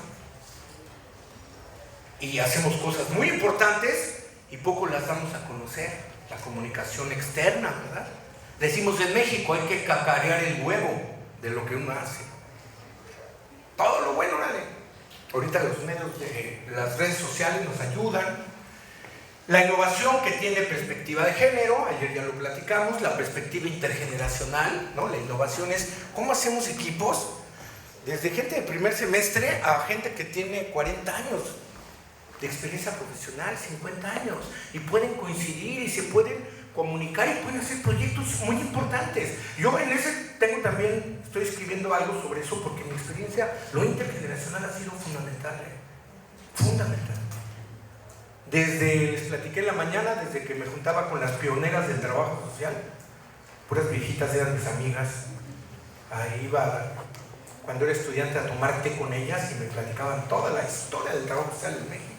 Speaker 2: Y hacemos cosas muy importantes y poco las damos a conocer. La comunicación externa, ¿verdad? Decimos en México, hay que cacarear el huevo de lo que uno hace. Todo lo bueno, ¿vale? Ahorita los medios de las redes sociales nos ayudan. La innovación que tiene perspectiva de género, ayer ya lo platicamos, la perspectiva intergeneracional, ¿no? La innovación es cómo hacemos equipos desde gente de primer semestre a gente que tiene 40 años de experiencia profesional, 50 años, y pueden coincidir y se pueden comunicar y pueden hacer proyectos muy importantes. Yo en ese estoy escribiendo algo sobre eso porque en mi experiencia lo intergeneracional ha sido fundamental, fundamental. Les platiqué en la mañana, desde que me juntaba con las pioneras del trabajo social, puras viejitas eran mis amigas, ahí iba cuando era estudiante a tomar té con ellas y me platicaban toda la historia del trabajo social en México.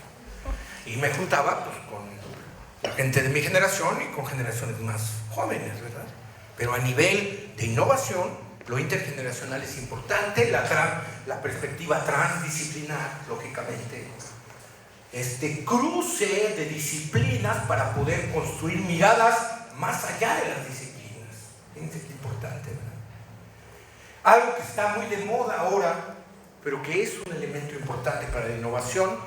Speaker 2: Y me juntaba pues, con la gente de mi generación y con generaciones más jóvenes, ¿verdad? Pero a nivel de innovación, lo intergeneracional es importante, la perspectiva transdisciplinar, lógicamente, este cruce de disciplinas para poder construir miradas más allá de las disciplinas. Fíjense qué importante, ¿verdad? Algo que está muy de moda ahora, pero que es un elemento importante para la innovación,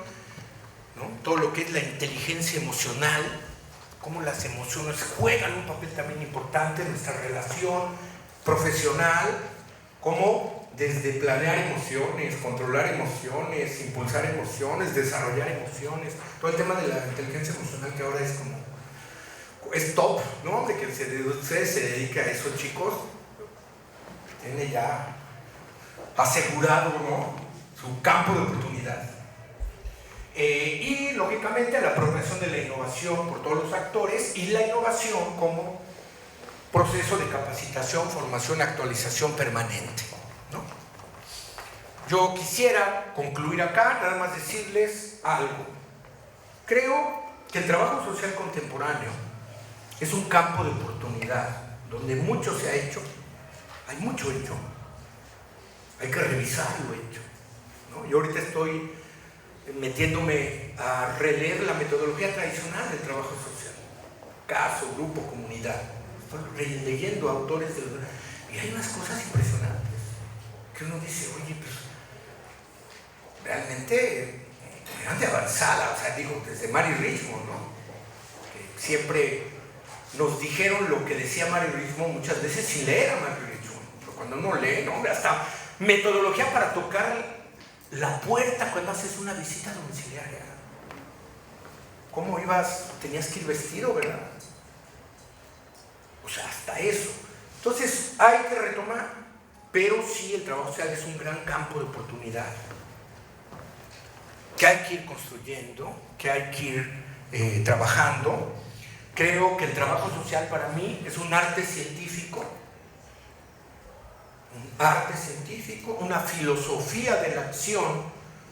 Speaker 2: ¿no? Todo lo que es la inteligencia emocional, cómo las emociones juegan un papel también importante en nuestra relación profesional, cómo desde planear emociones, controlar emociones, impulsar emociones, desarrollar emociones, todo el tema de la inteligencia emocional que ahora es como es top, ¿no? De que ustedes se dedica a eso, chicos. Tiene ya asegurado, ¿no?, su campo de oportunidad. Y lógicamente la apropiación de la innovación por todos los actores y la innovación como proceso de capacitación, formación, actualización permanente, ¿no? Yo quisiera concluir acá, nada más decirles algo. Creo que el trabajo social contemporáneo es un campo de oportunidad donde mucho se ha hecho, hay mucho hecho, hay que revisar lo hecho, ¿no? Yo ahorita estoy metiéndome a releer la metodología tradicional del trabajo social, caso, grupo, comunidad. Estoy leyendo autores y hay unas cosas impresionantes que uno dice, oye, pues realmente deberían de avanzar, o sea, digo, desde Mary Richmond, ¿no?, que siempre nos dijeron lo que decía Mary Richmond muchas veces sin leer a Mary Richmond, pero cuando uno lee, ¿no?, hasta metodología para tocar la puerta cuando haces una visita domiciliaria. ¿Cómo ibas? Tenías que ir vestido, ¿verdad? O sea, hasta eso. Entonces, hay que retomar, pero sí, el trabajo social es un gran campo de oportunidad que hay que ir construyendo, que hay que ir trabajando. Creo que el trabajo social para mí es un arte científico, una filosofía de la acción,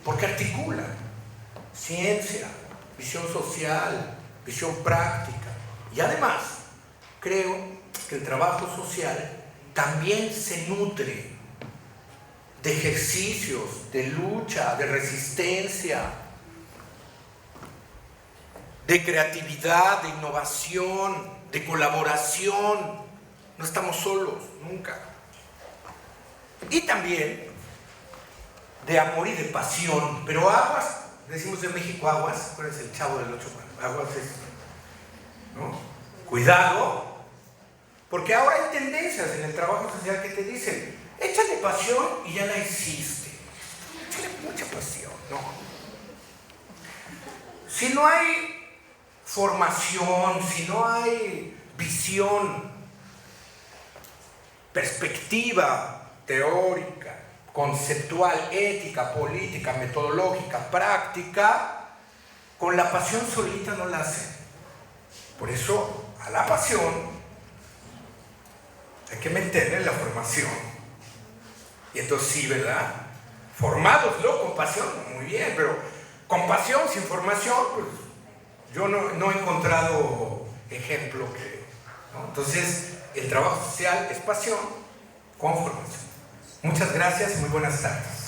Speaker 2: porque articula ciencia, visión social, visión práctica, y además creo que el trabajo social también se nutre de ejercicios, de lucha, de resistencia, de creatividad, de innovación, de colaboración. No estamos solos, nunca. Y también de amor y de pasión, pero aguas, decimos en México aguas, ¿cuál es el chavo del 8? Aguas es, ¿no?, cuidado, porque ahora hay tendencias en el trabajo social que te dicen, échale pasión y ya la hiciste, échale mucha pasión, ¿no? Si no hay formación, si no hay visión, perspectiva teórica, conceptual, ética, política, metodológica, práctica, con la pasión solita no la hacen. Por eso, a la pasión hay que meterle la formación. Y entonces sí, ¿verdad? Formados, ¿no?, con pasión, muy bien, pero con pasión, sin formación, pues yo no he encontrado ejemplo que, ¿no? Entonces, el trabajo social es pasión con formación. Muchas gracias y muy buenas tardes.